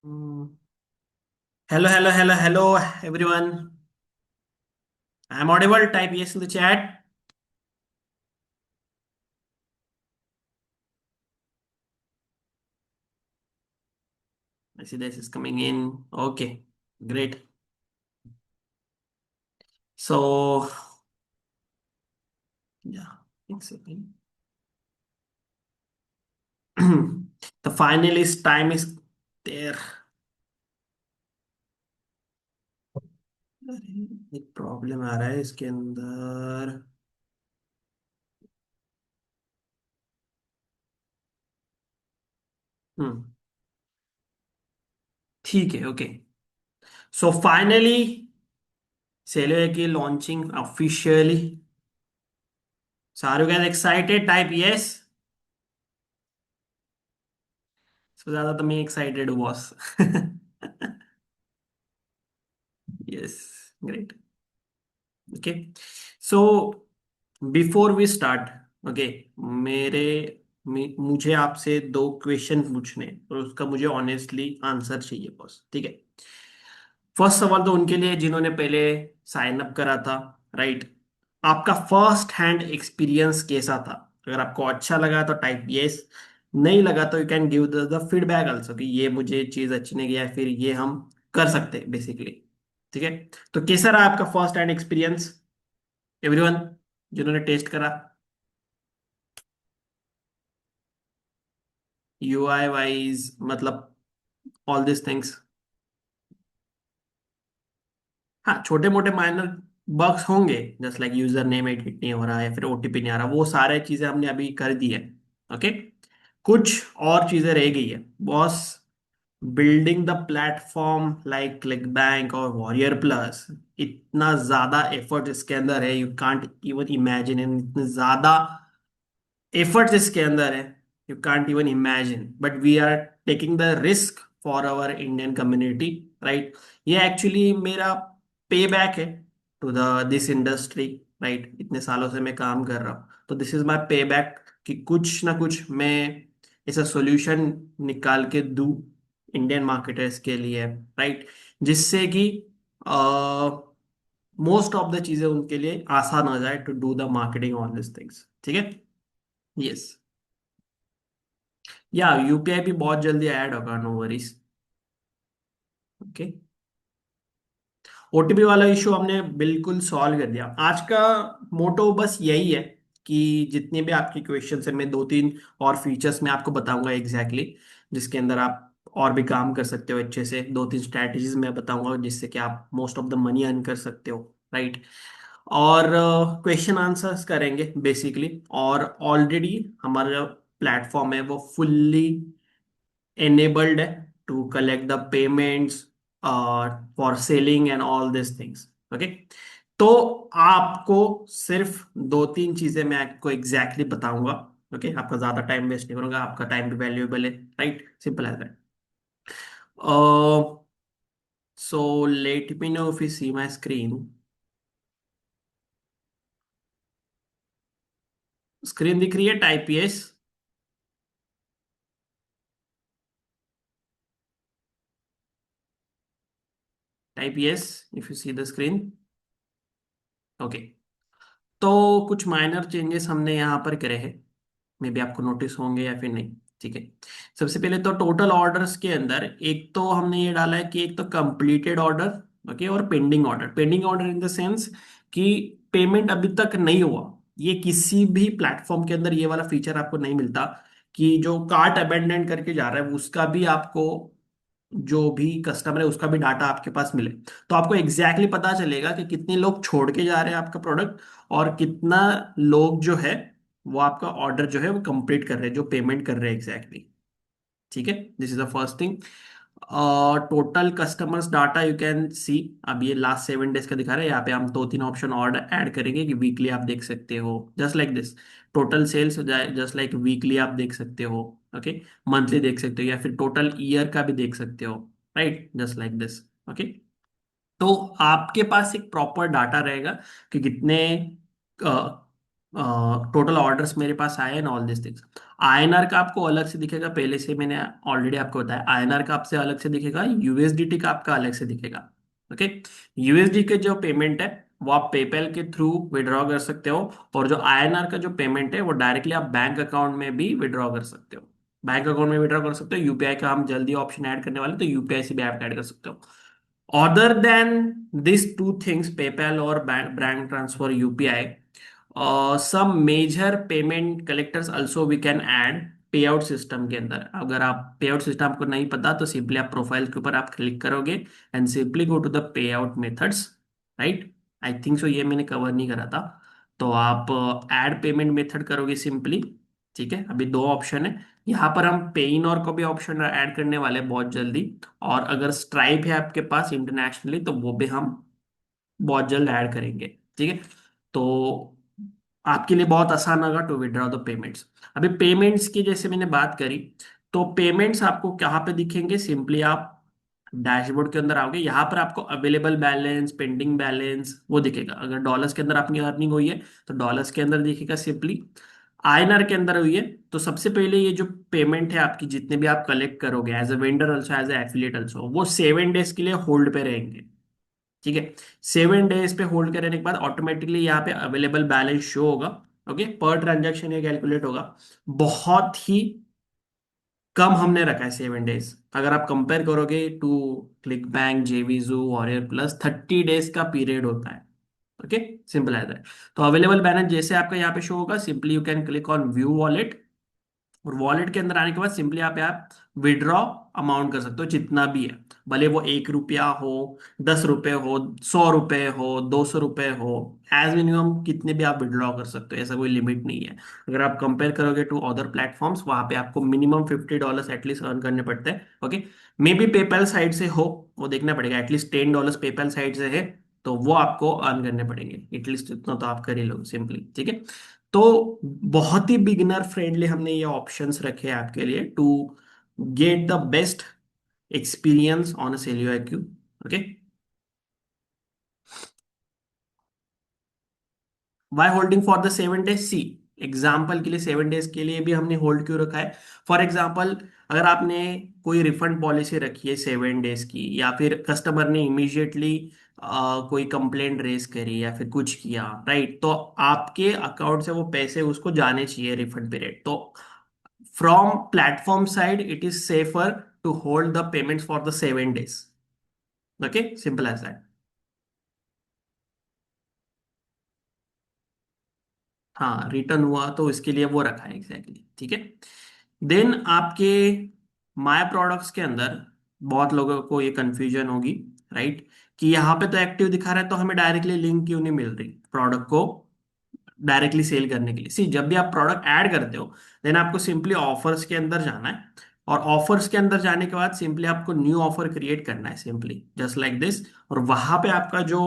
Hello, hello, hello, hello, everyone. I'm audible. Type yes in the chat. I see this is coming in. Okay, great. So, yeah, it's okay. The finalist time is there. अरे, एक problem आ रहा है इसके अंदर. हम्म. ठीक है. Okay. So finally सेलो की launching officially. So are you guys excited? Type yes. So ज्यादा तो मैं excited हूँ boss. Yes, great. Okay. So before we start. Okay. मेरे मुझे आपसे दो क्वेश्चन पूछने और उसका मुझे ऑनेस्टली आंसर चाहिए बॉस. ठीक है. फर्स्ट सवाल तो उनके लिए जिन्होंने पहले साइन अप करा था. राइट. आपका फर्स्ट हैंड एक्सपीरियंस कैसा था? अगर आपको अच्छा लगा तो टाइप यस. नहीं लगा तो you can give the feedback also कि ये मुझे चीज अच्छी नहीं गया, फिर ये हम कर सकते हैं बेसिकली. ठीक है. तो कैसा रहा आपका फर्स्ट हैंड एक्सपीरियंस, एवरीवन, जिन्होंने टेस्ट करा? यूआई वाइज मतलब ऑल दिस थिंग्स. हाँ, छोटे मोटे माइनर बग्स होंगे. Just like user name edit नहीं हो रहा है, फिर ओटीपी नहीं आ रहा, वो सारे चीजें हमने अभी कर दी है. ओके. कुछ और चीजें रह गई है boss. Building the platform like click bank और वॉरियर प्लस. इतना ज्यादा एफर्ट इसके अंदर है, यू कांट इवन इमेजिन. इतने ज्यादा एफर्ट्स इसके अंदर है, you can't even imagine. But we are taking the risk for our Indian community. Right. ये एक्चुअली मेरा पे बैक है to the this industry. Right. इतने सालों से मैं काम कर रहा हूँ, तो दिस इज माई पे बैक कि कुछ ना कुछ मैं ऐसा सोल्यूशन निकाल के दूं इंडियन मार्केटर्स के लिए. राइट. जिससे कि मोस्ट ऑफ द चीजें उनके लिए आसान हो जाए to do the marketing on this things. ठीक है. यस. या यूपीआई भी बहुत जल्दी ऐड होगा, नो वरीज. ओके. ओटीपी वाला इशू हमने बिल्कुल सॉल्व कर दिया. आज का मोटो बस यही है कि जितने भी आपके क्वेश्चन है, मैं दो तीन और फीचर्स में आपको बताऊंगा एग्जैक्टली जिसके अंदर आप और भी काम कर सकते हो अच्छे से. दो तीन स्ट्रैटेजीज मैं बताऊंगा जिससे कि आप most of the money earn कर सकते हो. राइट. और क्वेश्चन आंसर्स करेंगे बेसिकली. और ऑलरेडी हमारा प्लेटफॉर्म है वो fully enabled to collect the payments for selling and all these things. Okay. तो आपको सिर्फ दो तीन चीजें मैं आपको एग्जैक्टली बताऊंगा. ओके. आपका ज्यादा टाइम वेस्ट नहीं करूंगा, आपका टाइम भी वैल्यूएबल है. Right. Simple as that. So let me know if you see my screen. Screen दिख रही है? Type yes. Type yes if you see the screen. Okay. तो कुछ माइनर चेंजेस हमने यहाँ पर करे हैं. मे बी आपको नोटिस होंगे या फिर नहीं. ठीक है. सबसे पहले तो टोटल ऑर्डर्स के अंदर एक तो हमने ये डाला है कि एक तो कंप्लीटेड ऑर्डर. ओके. और pending order. Pending order in the sense कि पेमेंट अभी तक नहीं हुआ. ये किसी भी प्लेटफॉर्म के अंदर ये वाला फीचर आपको नहीं मिलता कि जो कार्ट अबेंडन करके जा रहा है उसका भी आपको, जो भी कस्टमर है उसका भी डाटा आपके पास मिले. तो आपको एग्जैक्टली exactly पता चलेगा कि कितने लोग छोड़ के जा रहे हैं आपका प्रोडक्ट, और कितना लोग जो है वो आपका ऑर्डर जो है वो कंप्लीट कर रहे हैं, जो पेमेंट कर रहे हैं एग्जैक्टली. ठीक है. This is the first thing. Total customers data you can see. अब ये लास्ट 7 डेज का दिखा रहा है. यहाँ पे हम दो तीन ऑप्शन और ऐड करेंगे कि वीकली आप देख सकते हो just like this. Total sales just like weekly आप देख सकते हो. ओके. मंथली देख सकते हो या फिर टोटल ईयर का भी देख सकते हो. Right. Just like this. Okay. तो आपके पास एक प्रॉपर डाटा रहेगा कि कितने टोटल ऑर्डर्स मेरे पास आए and all this things. INR का आपको अलग से दिखेगा, पहले से मैंने ऑलरेडी आपको बताया, आईएनआर का आपसे अलग से दिखेगा, यूएसडीटी का आपका अलग से दिखेगा। ओके। यूएसडी के जो पेमेंट है वो आप पेपैल के थ्रू विड्रॉ कर सकते हो, और जो आईएनआर का जो पेमेंट है वो डायरेक्टली आप बैंक अकाउंट में भी विड्रॉ कर सकते हो। बैंक अकाउंट में विड्रॉ कर सकते हो, यूपीआई का हम जल्दी ऑप्शन ऐड करने वाले, तो यूपीआई से भी आप ऐड कर सकते हो। Other than these two things, PayPal or bank transfer UPI, some major payment collectors also we can add पे आउट सिस्टम के अंदर। अगर आप पे आउट सिस्टम आपको नहीं पता तो सिंपली आप प्रोफाइल के ऊपर आप क्लिक करोगे and simply go to the payout methods. Right. I think so ये मैंने कवर नहीं करा था। तो आप ऐड पेमेंट मेथड करोगे सिंपली। ठीक है, अभी दो ऑप्शन है यहाँ पर, हम पेइन और को भी ऑप्शन ऐड करने वाले हैं बहुत जल्दी। और अगर स्ट्राइप है आपके पास इंटरनेशनली तो वो भी हम बहुत जल्द ऐड करेंगे। ठीक है। तो आपके लिए बहुत आसान होगा टू विड्रॉ द पेमेंट्स। अभी पेमेंट्स की जैसे मैंने बात करी, तो पेमेंट्स आपको कहाँ पे दिखेंगे, सिंपली आप डैशबोर्ड के अंदर आओगे, यहाँ पर आपको अवेलेबल बैलेंस, पेंडिंग बैलेंस वो दिखेगा। अगर डॉलर्स के अंदर अपनी अर्निंग हुई है तो डॉलर्स के अंदर दिखेगा सिंपली। आईएनआर के अंदर हुई है तो सबसे पहले ये जो पेमेंट है आपकी, जितने भी आप कलेक्ट करोगे as a vendor also as a affiliate also, वो 7 डेज के लिए होल्ड पे रहेंगे। ठीक है। 7 डेज पे होल्ड करने के बाद ऑटोमेटिकली यहाँ पे अवेलेबल बैलेंस शो होगा। ओके, पर ट्रांजैक्शन ये कैलकुलेट होगा। बहुत ही कम हमने रखा है 7 डेज, अगर आप कंपेयर करोगे to ClickBank, JVZoo, Warrior Plus, 30 days का पीरियड होता है। Okay, simple as that. तो अवेलेबल बैलेंस जैसे आपका यहाँ पे शो होगा, simply you can click on view wallet, और वॉलेट के अंदर आने के बाद सिंपली यहाँ पे आप विड्रॉ अमाउंट कर सकते हो जितना भी है, भले वो 1 रुपया हो, 10 रुपए हो, 100 रुपए हो, 200 रुपए हो। एज मिनिमम कितने भी आप विड्रॉ कर सकते हो, ऐसा कोई लिमिट नहीं है। अगर आप कंपेयर करोगे टू अदर प्लेटफॉर्म्स, वहां पे आपको मिनिमम $50 एटलीस्ट अर्न करने पड़ते हैं। Okay. May be PayPal side से हो, वो देखना पड़ेगा, एटलीस्ट $10 पेपैल साइड से है तो वो आपको अर्न करने पड़ेंगे, एटलीस्ट इतना तो आप कर ही लो सिंपली। ठीक है। तो बहुत ही बिगिनर फ्रेंडली हमने ये ऑप्शंस रखे हैं आपके लिए to get the best experience on a Selio IQ। Okay. Why holding for the 7 days, see example के लिए 7 डेज के लिए भी हमने होल्ड क्यों रखा है। फॉर एग्जाम्पल, अगर आपने कोई रिफंड पॉलिसी रखी है 7 डेज की, या फिर कस्टमर ने इमीडिएटली कोई कंप्लेंट रेज करी या फिर कुछ किया, राइट, तो आपके अकाउंट से वो पैसे उसको जाने चाहिए रिफंड पीरियड। तो from platform side it is safer to hold the payments for the 7 days. Okay, simple as that. हाँ, रिटर्न हुआ तो इसके लिए वो रखा है एग्जैक्टली। ठीक है। देन आपके माय प्रोडक्ट्स के अंदर बहुत लोगों को ये कंफ्यूजन होगी, राइट, कि यहाँ पे तो एक्टिव दिखा रहा है तो हमें डायरेक्टली लिंक क्यों नहीं मिल रही प्रोडक्ट को डायरेक्टली सेल करने के लिए। सी, जब भी आप प्रोडक्ट ऐड करते हो देन आपको सिंपली ऑफर्स के अंदर जाना है, और ऑफर्स के अंदर जाने के बाद सिंपली आपको न्यू ऑफर क्रिएट करना है, सिंपली जस्ट लाइक दिस। और वहां पे आपका जो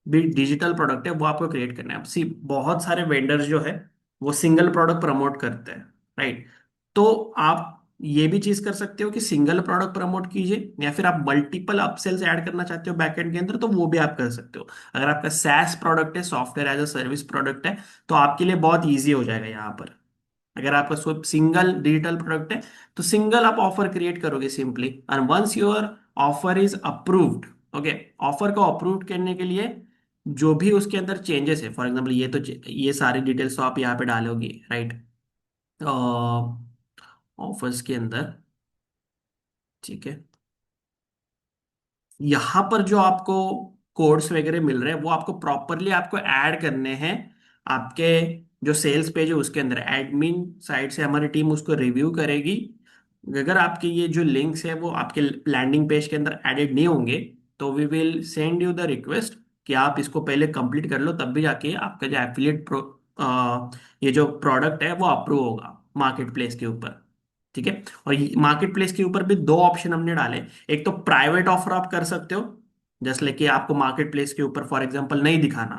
भी डिजिटल प्रोडक्ट है वो आपको क्रिएट करना है। अब सी, बहुत सारे वेंडर्स जो है वो सिंगल प्रोडक्ट प्रमोट करते हैं, राइट। तो आप ये भी चीज कर सकते हो कि सिंगल प्रोडक्ट प्रमोट कीजिए, या फिर आप मल्टीपल अपसेल्स ऐड करना चाहते हो बैकएंड के अंदर तो वो भी आप कर सकते हो। अगर आपका SaaS प्रोडक्ट है, software as a service product है, तो आपके लिए बहुत ईजी हो जाएगा यहाँ पर। अगर आपका सिर्फ सिंगल डिजिटल प्रोडक्ट है तो सिंगल आप ऑफर क्रिएट करोगे simply, and once your offer is approved, okay, offer को अप्रूव करने के लिए जो भी उसके अंदर चेंजेस है, फॉर एग्जांपल ये तो ये सारी डिटेल्स तो आप यहाँ पे डालोगे, राइट, ऑफर्स के अंदर। ठीक है। यहाँ पर जो आपको कोड्स वगैरह मिल रहे हैं वो आपको प्रॉपरली आपको ऐड करने हैं आपके जो सेल्स पेज है उसके अंदर। एडमिन साइड से हमारी टीम उसको रिव्यू करेगी। अगर आपके ये जो लिंक्स है वो आपके लैंडिंग पेज के अंदर एडेड नहीं होंगे तो we will send you the request कि आप इसको पहले कंप्लीट कर लो, तब भी जाके आपका जो एफिलिएट ये जो प्रोडक्ट है वो अप्रूव होगा मार्केट प्लेस के ऊपर। ठीक है। और मार्केट प्लेस के ऊपर भी दो ऑप्शन हमने डाले। एक तो प्राइवेट ऑफर आप कर सकते हो, जैसे लेके आपको मार्केट प्लेस के ऊपर फॉर एग्जांपल नहीं दिखाना,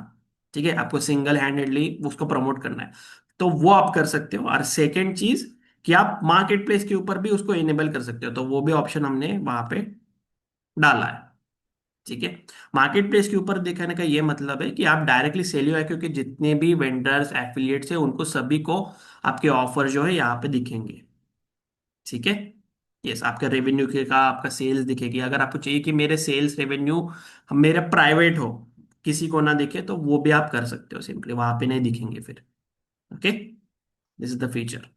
ठीक है, आपको सिंगल हैंडेडली उसको प्रमोट करना है, तो वो आप कर सकते हो। और सेकेंड चीज कि आप मार्केट प्लेस के ऊपर भी उसको इनेबल कर सकते हो, तो वो भी ऑप्शन हमने वहां पे डाला है। ठीक है। मार्केट प्लेस के ऊपर दिखाने का ये मतलब है कि आप डायरेक्टली सेल हुआ है, क्योंकि जितने भी वेंडर्स एफिलिएट्स है उनको सभी को आपके ऑफर जो है यहाँ पे दिखेंगे। ठीक है। यस, आपका रेवेन्यू के का आपका सेल्स दिखेगी। अगर आपको चाहिए कि मेरे सेल्स रेवेन्यू मेरा प्राइवेट हो, किसी को ना दिखे, तो वो भी आप कर सकते हो, सिंपली वहां पे नहीं दिखेंगे फिर। Okay, this is the feature.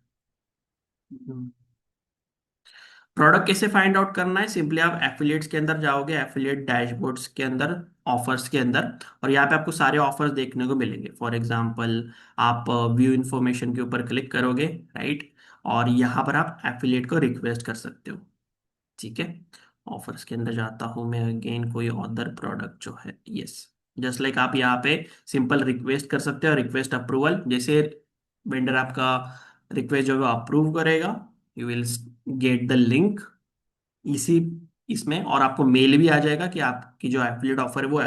Product कैसे फाइंड आउट करना है? सिंपली आप एफिलिएट्स के अंदर जाओगे, एफिलिएट डैशबोर्ड्स के अंदर, ऑफर्स के अंदर, और यहाँ पे आपको सारे ऑफर्स देखने को मिलेंगे। फॉर एग्जांपल, आप व्यू इन्फॉर्मेशन के ऊपर क्लिक करोगे, राइट, और यहाँ पर आप एफिलिएट को रिक्वेस्ट कर सकते हो। ठीक है। ऑफर्स के अंदर जाता हूँ मैं अगेन, कोई अदर प्रोडक्ट जो है, यस, जस्ट लाइक आप यहाँ पे सिंपल रिक्वेस्ट कर सकते हो, रिक्वेस्ट अप्रूवल। जैसे वेंडर आपका रिक्वेस्ट जो है अप्रूव करेगा, you will get the link इसी इसमें, और आपको मेल भी आ जाएगा कि आपकी जो एफिलिएट ऑफर है वो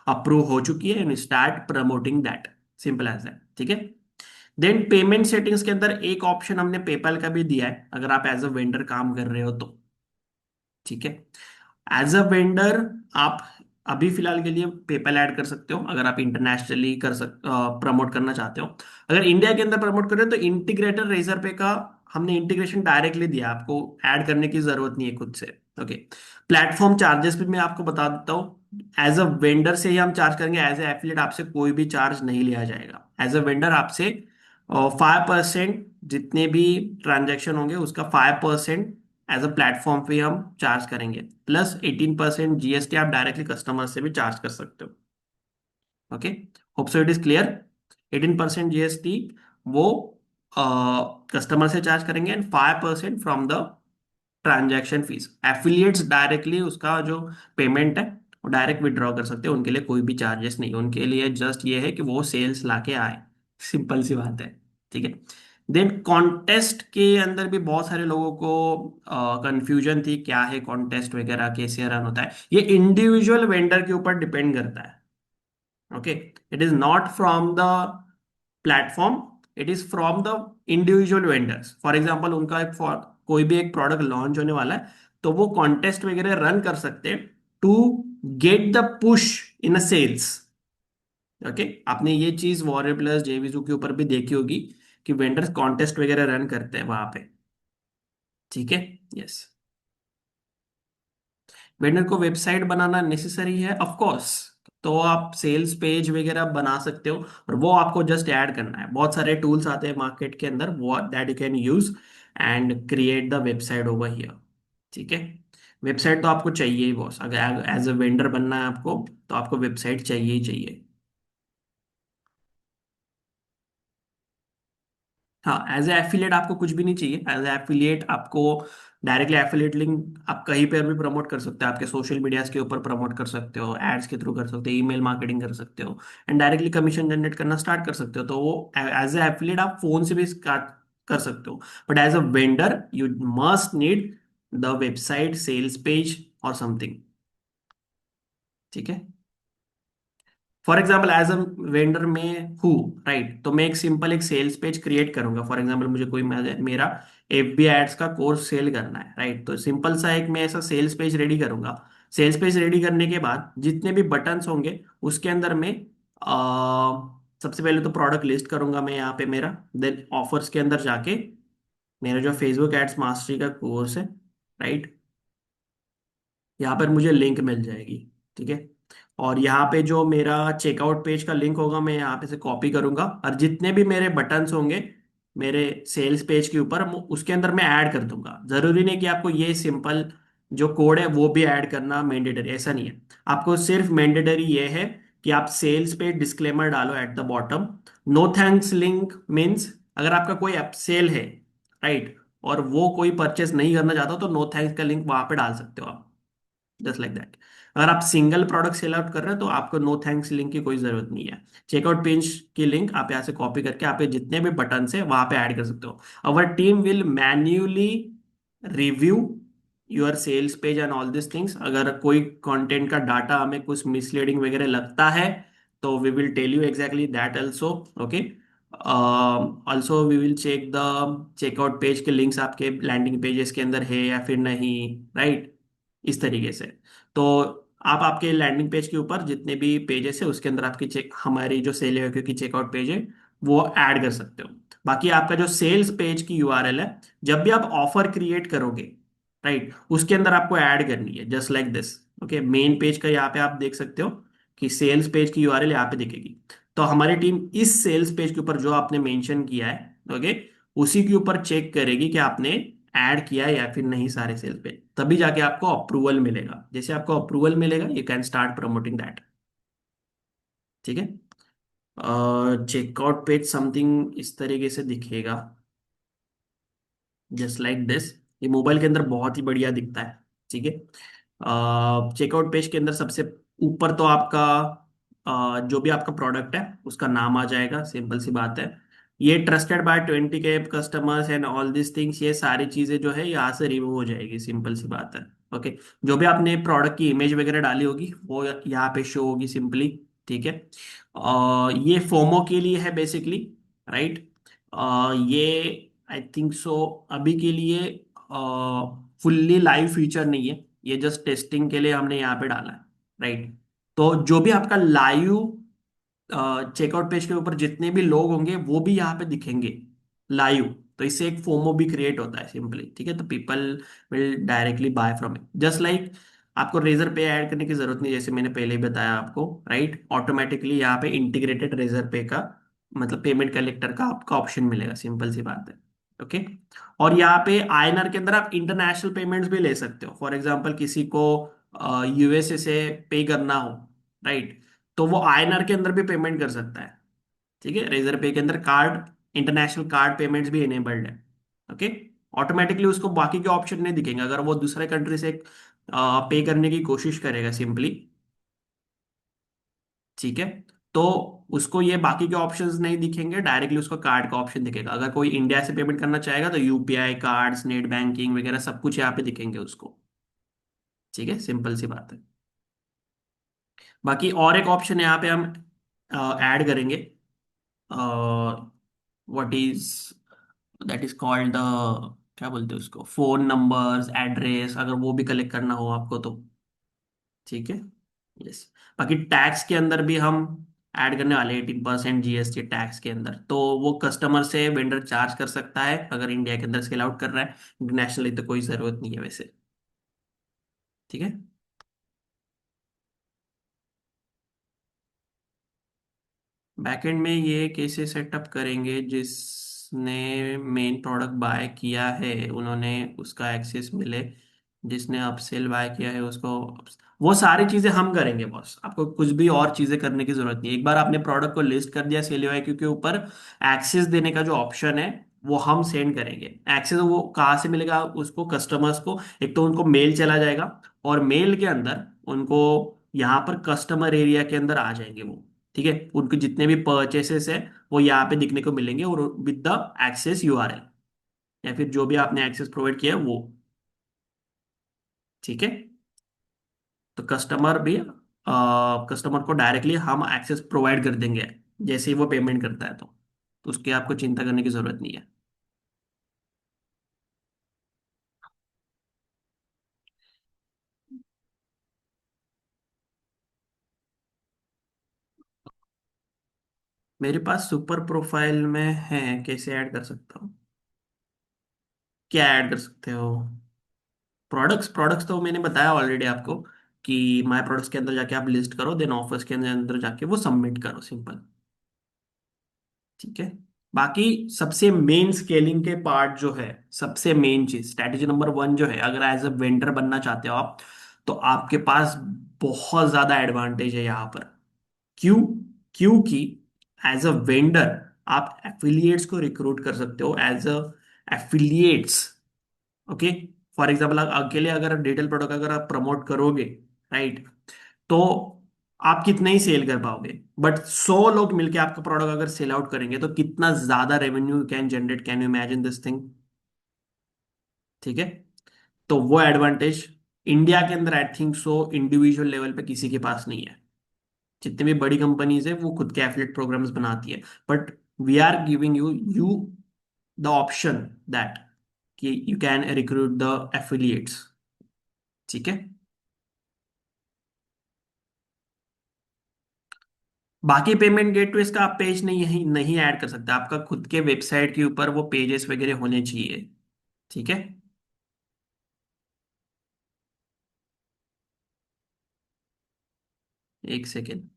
अप्रूव हो चुकी है, and start promoting that. Simple as that. ठीक है। देन पेमेंट सेटिंग्स के अंदर एक ऑप्शन हमने पेपैल का भी दिया है, अगर आप एज अ वेंडर काम कर रहे हो तो। ठीक है। एज अ वेंडर आप अभी फिलहाल के लिए पेपैल ऐड कर सकते हो, अगर आप इंटरनेशनली प्रमोट करना चाहते हो। अगर इंडिया के अंदर प्रमोट कर रहे हो तो इंटीग्रेटर रेजर पे का हमने इंटीग्रेशन डायरेक्टली दिया, आपको ऐड करने की जरूरत नहीं है खुद से। ओके। प्लेटफॉर्म चार्जेस भी मैं आपको बता देता हूँ। एज अ वेंडर से ही हम चार्ज करेंगे, एज ए एफिलिएट आपसे कोई भी चार्ज नहीं लिया जाएगा। एज अ वेंडर आपसे 5% जितने भी ट्रांजेक्शन होंगे उसका 5% एज अ प्लेटफॉर्म फी हम चार्ज करेंगे, प्लस 18% जीएसटी आप डायरेक्टली कस्टमर से भी चार्ज कर सकते हो। Okay, hope so it is clear. 18% GST वो कस्टमर से चार्ज करेंगे, and 5% from the transaction fees. Affiliates directly उसका जो पेमेंट है वो डायरेक्ट विड्रॉ कर सकते हैं, उनके लिए कोई भी चार्जेस नहीं, उनके लिए जस्ट ये है कि वो सेल्स लाके आए, सिंपल सी बात है। ठीक है। देन कॉन्टेस्ट के अंदर भी बहुत सारे लोगों को कंफ्यूजन थी, क्या है कॉन्टेस्ट वगैरह, कैसे रन होता है। ये इंडिविजुअल वेंडर के ऊपर डिपेंड करता है। Okay, it is not from the platform, it is from the individual vendors. For example, उनका कोई भी एक प्रोडक्ट लॉन्च होने वाला है, तो वो कॉन्टेस्ट वगैरह रन कर सकते हैं to get the push in a sales. Okay, आपने ये चीज वॉरियर प्लस जेवीजू के ऊपर भी देखी होगी कि वेंडर्स कॉन्टेस्ट वगैरह रन करते हैं वहां पे। ठीक है। यस। वेंडर को वेबसाइट बनाना नेसेसरी है, ऑफ कोर्स। तो आप सेल्स पेज वगैरह बना सकते हो, और वो आपको जस्ट ऐड करना है। बहुत सारे टूल्स आते हैं मार्केट के अंदर, वो that you can use and create the website over here. ठीक है। वेबसाइट तो आपको चाहिए ही बॉस, अगर एज अ वेंडर बनना है आपको, तो आपको वेबसाइट चाहिए ही चाहिए। हाँ, एज ए एफिलिएट आपको कुछ भी नहीं चाहिए। एज ए एफिलिएट आपको डायरेक्टली एफिलिएट लिंक आप कहीं पर भी प्रमोट कर सकते हो, आपके सोशल मीडियाज के ऊपर प्रमोट कर सकते हो, एड्स के थ्रू कर सकते हो, ईमेल मार्केटिंग कर सकते हो, एंड डायरेक्टली कमीशन जनरेट करना स्टार्ट कर सकते हो। तो वो एज ए एफिलिएट आप फोन से भी स्टार्ट कर सकते हो। But as a vendor you must need the website, sales page और समथिंग। ठीक है। For example, as a vendor में हूँ, राइट, तो मैं एक सिंपल एक सेल्स पेज क्रिएट करूंगा। फॉर एग्जाम्पल, मुझे कोई मेरा एफबी एड्स का कोर्स सेल करना है, राइट, तो सिंपल सा एक मैं ऐसा सेल्स पेज रेडी करूंगा। सेल्स पेज रेडी करने के बाद जितने भी बटन्स होंगे उसके अंदर मैं सबसे पहले तो प्रोडक्ट लिस्ट करूंगा मैं यहाँ पे मेरा। देन ऑफर्स के अंदर जाके मेरा जो फेसबुक एड्स मास्टरी का कोर्स है, राइट, यहाँ पर मुझे लिंक मिल जाएगी। ठीक है। और यहाँ पे जो मेरा चेकआउट पेज का लिंक होगा मैं यहाँ पे से कॉपी करूंगा, और जितने भी मेरे बटन्स होंगे मेरे सेल्स पेज के ऊपर उसके अंदर मैं ऐड कर दूंगा। जरूरी नहीं कि आपको ये सिंपल जो कोड है वो भी ऐड करना मैंडेटरी, ऐसा नहीं है। आपको सिर्फ मैंडेटरी ये है कि आप सेल्स पे डिस्क्लेमर डालो at the bottom. No thanks link means अगर आपका कोई सेल है, राइट, और वो कोई परचेस नहीं करना चाहता, तो नो थैंक्स का लिंक वहां पे डाल सकते हो आप, जस्ट लाइक दैट। अगर आप सिंगल प्रोडक्ट सेल आउट कर रहे हो तो आपको नो थैंक्स लिंक की कोई जरूरत नहीं है। चेकआउट पेज की लिंक आप यहाँ से कॉपी करके आप ये जितने भी बटन है वहां पे ऐड कर सकते हो। Our team will manually review your sales page and all this things. अगर कोई कंटेंट का डाटा हमें कुछ मिसलीडिंग वगैरह लगता है, तो we will tell you exactly that also. Okay. Also we will check the checkout page के लिंक्स आपके लैंडिंग पेजेस के अंदर है या फिर नहीं, राइट, इस तरीके से। तो आप आपके लैंडिंग पेज के ऊपर जितने भी पेजेस है उसके अंदर आपकी चेक हमारी जो सेल की चेकआउट पेज है वो ऐड कर सकते हो। बाकी आपका जो सेल्स पेज की यूआरएल है, जब भी आप ऑफर क्रिएट करोगे, राइट, उसके अंदर आपको ऐड करनी है just like this. Okay, main page का यहाँ पे आप देख सकते हो कि सेल्स पेज की यूआरएल यहाँ पे दिखेगी। तो हमारी टीम इस सेल्स पेज के ऊपर जो आपने मेंशन किया है, ओके, उसी के ऊपर चेक करेगी कि आपने ऐड किया है या फिर नहीं सारे सेल्स पेज, तभी जाके आपको अप्रूवल मिलेगा। जैसे आपको अप्रूवल मिलेगा you can start promoting that. ठीक है। चेकआउट पेज समथिंग इस तरीके से दिखेगा, जस्ट लाइक दिस। ये मोबाइल के अंदर बहुत ही बढ़िया दिखता है। ठीक है। चेकआउट पेज के अंदर सबसे ऊपर तो आपका जो भी आपका प्रोडक्ट है उसका नाम आ जाएगा, सिंपल सी बात है। ये ट्रस्टेड बाय 20 के customers and all this things, ये सारी चीजें जो है यहाँ से रिमूव हो जाएगी, सिंपल सी बात है। ओके। जो भी आपने प्रोडक्ट की इमेज वगैरह डाली होगी वो यहाँ पे शो होगी सिंपली। ठीक है। ये फोमो के लिए है बेसिकली, राइट। ये आई थिंक सो अभी के लिए फुल्ली लाइव फीचर नहीं है, ये जस्ट टेस्टिंग के लिए हमने यहाँ पे डाला है, राइट। तो जो भी आपका लाइव चेकआउट पेज के ऊपर जितने भी लोग होंगे वो भी यहाँ पे दिखेंगे लाइव। तो इससे एक फोमो भी क्रिएट होता है सिंपली। ठीक है। तो people will directly buy from it, just like आपको रेजर पे ऐड करने की जरूरत नहीं, जैसे मैंने पहले ही बताया आपको, राइट। ऑटोमेटिकली यहाँ पे इंटीग्रेटेड रेजर पे का मतलब पेमेंट कलेक्टर का आपका ऑप्शन मिलेगा, सिंपल सी बात है। ओके। और यहाँ पे आईएनआर के अंदर आप इंटरनेशनल पेमेंट्स भी ले सकते हो। फॉर एग्जांपल किसी को यूएसए से पे करना हो, राइट, तो वो आईएनआर के अंदर भी पेमेंट कर सकता है। ठीक है। रेजर पे के अंदर कार्ड, इंटरनेशनल कार्ड पेमेंट्स भी इनेबल्ड है। ओके। ऑटोमेटिकली उसको बाकी के ऑप्शन नहीं दिखेंगे अगर वो दूसरे कंट्री से पे करने की कोशिश करेगा सिंपली। ठीक है। तो उसको ये बाकी के ऑप्शंस नहीं दिखेंगे, डायरेक्टली उसको कार्ड का ऑप्शन दिखेगा। अगर कोई इंडिया से पेमेंट करना चाहेगा तो यूपीआई कार्ड्स, नेट बैंकिंग वगैरह सब कुछ यहाँ पे दिखेंगे उसको। ठीक है, सिंपल सी बात है। बाकी और एक ऑप्शन यहाँ पे हम ऐड करेंगे, what is that is called the, क्या बोलते हैं उसको, फोन नंबर्स, एड्रेस, अगर वो भी कलेक्ट करना हो आपको तो। ठीक है। यस। बाकी टैक्स के अंदर भी हम ऐड करने वाले 18% जीएसटी टैक्स के अंदर, तो वो कस्टमर से वेंडर चार्ज कर सकता है अगर इंडिया के अंदर सेल आउट कर रहा है। इंटरनेशनली तो कोई जरूरत नहीं है वैसे। ठीक है। बैकएंड में ये कैसे सेटअप करेंगे, जिसने मेन प्रोडक्ट बाय किया है उन्होंने उसका एक्सेस मिले, जिसने अपसेल बाय किया है उसको वो सारी चीजें हम करेंगे बॉस। आपको कुछ भी और चीजें करने की जरूरत नहीं है। एक बार आपने प्रोडक्ट को लिस्ट कर दिया सेल के ऊपर, एक्सेस देने का जो ऑप्शन है वो हम सेंड करेंगे। एक्सेस वो कहाँ से मिलेगा उसको, कस्टमर्स को एक तो उनको मेल चला जाएगा, और मेल के अंदर उनको यहाँ पर कस्टमर एरिया के अंदर आ जाएंगे वो। ठीक है। उनके जितने भी परचेसेस है वो यहाँ पे दिखने को मिलेंगे, और विद द एक्सेस यूआरएल, या फिर जो भी आपने एक्सेस प्रोवाइड किया है वो। ठीक है। तो कस्टमर भी, कस्टमर को डायरेक्टली हम एक्सेस प्रोवाइड कर देंगे जैसे ही वो पेमेंट करता है, तो उसकी आपको चिंता करने की जरूरत नहीं है। मेरे पास सुपर प्रोफाइल में है, कैसे ऐड कर सकता हूँ? क्या ऐड कर सकते हो? प्रोडक्ट्स, प्रोडक्ट्स तो मैंने बताया ऑलरेडी आपको कि माय प्रोडक्ट्स के अंदर जाके आप लिस्ट करो, देन ऑफर्स के अंदर अंदर जाके वो सबमिट करो, सिंपल। ठीक है। बाकी सबसे मेन स्केलिंग के पार्ट जो है, सबसे मेन चीज, स्ट्रैटेजी नंबर 1 जो है, अगर एज अ वेंडर बनना चाहते हो आप, तो आपके पास बहुत ज्यादा एडवांटेज है यहाँ पर। क्यों? क्योंकि एज अ वेंडर आप एफिलिएट्स को रिक्रूट कर सकते हो as a affiliates. Okay. For example अकेले अगर डिटेल प्रोडक्ट अगर आप प्रमोट करोगे, राइट, तो आप कितना ही सेल कर पाओगे। बट 100 लोग मिलके आपका प्रोडक्ट अगर सेल आउट करेंगे तो कितना ज्यादा revenue can generate, can you imagine this thing? ठीक है। तो वो एडवांटेज इंडिया के अंदर आई थिंक सो इंडिविजुअल लेवल पे किसी के पास नहीं है। जितनी भी बड़ी कंपनीज है वो खुद के एफिलिएट प्रोग्राम्स बनाती है, but we are giving you you the option that कि you can recruit the affiliates. ठीक है। बाकी पेमेंट गेटवेज का आप पेज नहीं यही नहीं ऐड कर सकते, आपका खुद के वेबसाइट के ऊपर वो पेजेस वगैरह होने चाहिए। ठीक है। एक सेकेंड।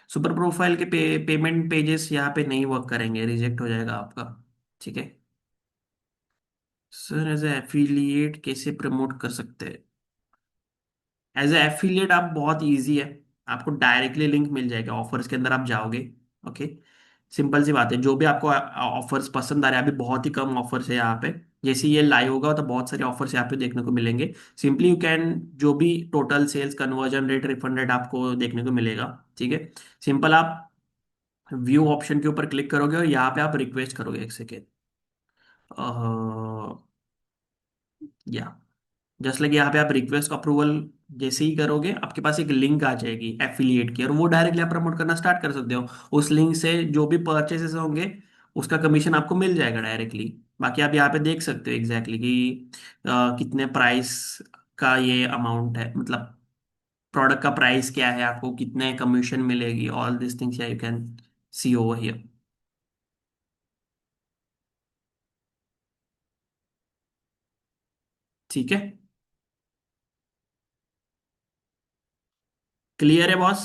सुपर प्रोफाइल के पेमेंट पेजेस यहाँ पे नहीं वर्क करेंगे, रिजेक्ट हो जाएगा आपका। ठीक है। सर एज ए एफिलिएट कैसे प्रमोट कर सकते हैं? एज ए एफिलिएट आप बहुत इजी है, आपको डायरेक्टली लिंक मिल जाएगा, ऑफर्स के अंदर आप जाओगे। ओके। सिंपल सी बात है, जो भी आपको ऑफर्स पसंद आ रहे हैं, अभी बहुत ही कम ऑफर्स है यहाँ पे। जैसे ये लाइव होगा तो बहुत सारे ऑफर्स यहाँ पे देखने को मिलेंगे। सिंपली यू कैन, जो भी total sales, conversion rate, refund rate आपको देखने को मिलेगा। ठीक है। सिंपल आप व्यू ऑप्शन के ऊपर क्लिक करोगे और यहाँ पे आप रिक्वेस्ट करोगे, एक सेकेंड। या जस्ट लाइक यहाँ पे आप रिक्वेस्ट अप्रूवल जैसे ही करोगे, आपके पास एक लिंक आ जाएगी एफिलिएट की, और वो डायरेक्टली आप प्रमोट करना स्टार्ट कर सकते हो। उस लिंक से जो भी परचेसेस होंगे उसका कमीशन आपको मिल जाएगा डायरेक्टली। बाकी आप यहाँ पे देख सकते हो एग्जैक्टली कि कितने प्राइस का ये अमाउंट है, मतलब प्रोडक्ट का प्राइस क्या है, आपको कितने कमीशन मिलेगी, all this things you can see over here. ठीक है। क्लियर है बॉस?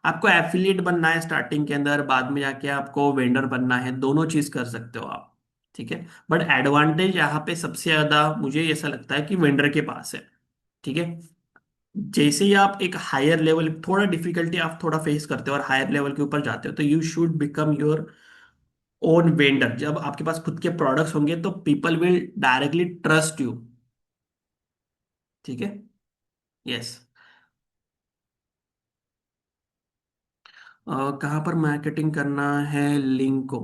आपको एफिलिएट बनना है स्टार्टिंग के अंदर, बाद में जाके आपको वेंडर बनना है, दोनों चीज कर सकते हो आप। ठीक है। बट एडवांटेज यहाँ पे सबसे ज्यादा मुझे ऐसा लगता है कि वेंडर के पास है। ठीक है। जैसे ही आप एक हायर लेवल, थोड़ा डिफिकल्टी आप थोड़ा फेस करते हो और हायर लेवल के ऊपर जाते हो, तो you should become your own vendor. जब आपके पास खुद के प्रोडक्ट्स होंगे तो people will directly trust you. ठीक है। यस। कहाँ पर मार्केटिंग करना है लिंक को?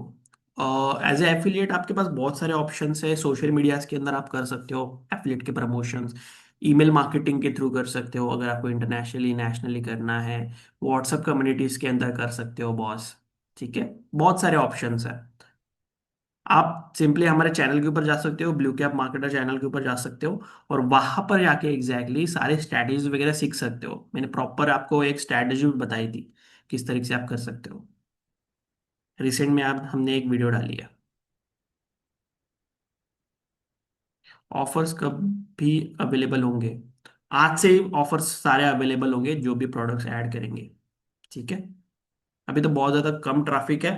एज ए एफिलिएट आपके पास बहुत सारे ऑप्शंस है, सोशल मीडियाज के अंदर आप कर सकते हो एफिलिएट के प्रमोशंस। ईमेल मार्केटिंग के थ्रू कर सकते हो अगर आपको इंटरनेशनली नेशनली करना है। व्हाट्सएप कम्युनिटीज के अंदर कर सकते हो बॉस। ठीक है। बहुत सारे ऑप्शंस है। आप सिंपली हमारे चैनल के ऊपर जा सकते हो, ब्लू कैप मार्केटर चैनल के ऊपर जा सकते हो, और वहां पर जाके एग्जैक्टली सारे स्ट्रैटेजीज वगैरह सीख सकते हो। मैंने प्रॉपर आपको एक स्ट्रैटेजी भी बताई थी किस तरीके से आप कर सकते हो। रिसेंट में आप हमने एक वीडियो डाली है। ऑफर्स कब भी अवेलेबल होंगे? आज से ही ऑफर्स सारे अवेलेबल होंगे जो भी प्रोडक्ट्स ऐड करेंगे। ठीक है। अभी तो बहुत ज़्यादा कम ट्रैफिक है,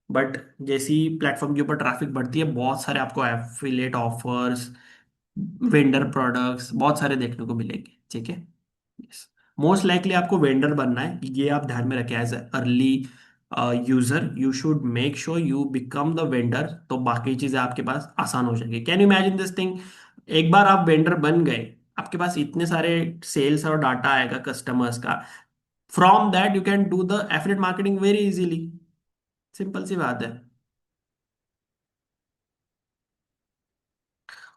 बट जैसी प्लेटफॉर्म के ऊपर ट्रैफिक बढ़ती है, बहुत सारे आपको एफिलिएट ऑफर्स, वेंडर प्रोडक्ट्स बहुत सारे देखने को मिलेंगे। ठीक है। यस। मोस्ट लाइकली आपको वेंडर बनना है, ये आप ध्यान में रखें। As early user you should make sure you become the vendor, तो बाकी चीजें आपके पास आसान हो जाएगी। Can you imagine this thing? एक बार आप वेंडर बन गए, आपके पास इतने सारे सेल्स और डाटा आएगा कस्टमर्स का। From that you can do the affiliate marketing very easily. Simple सी बात है।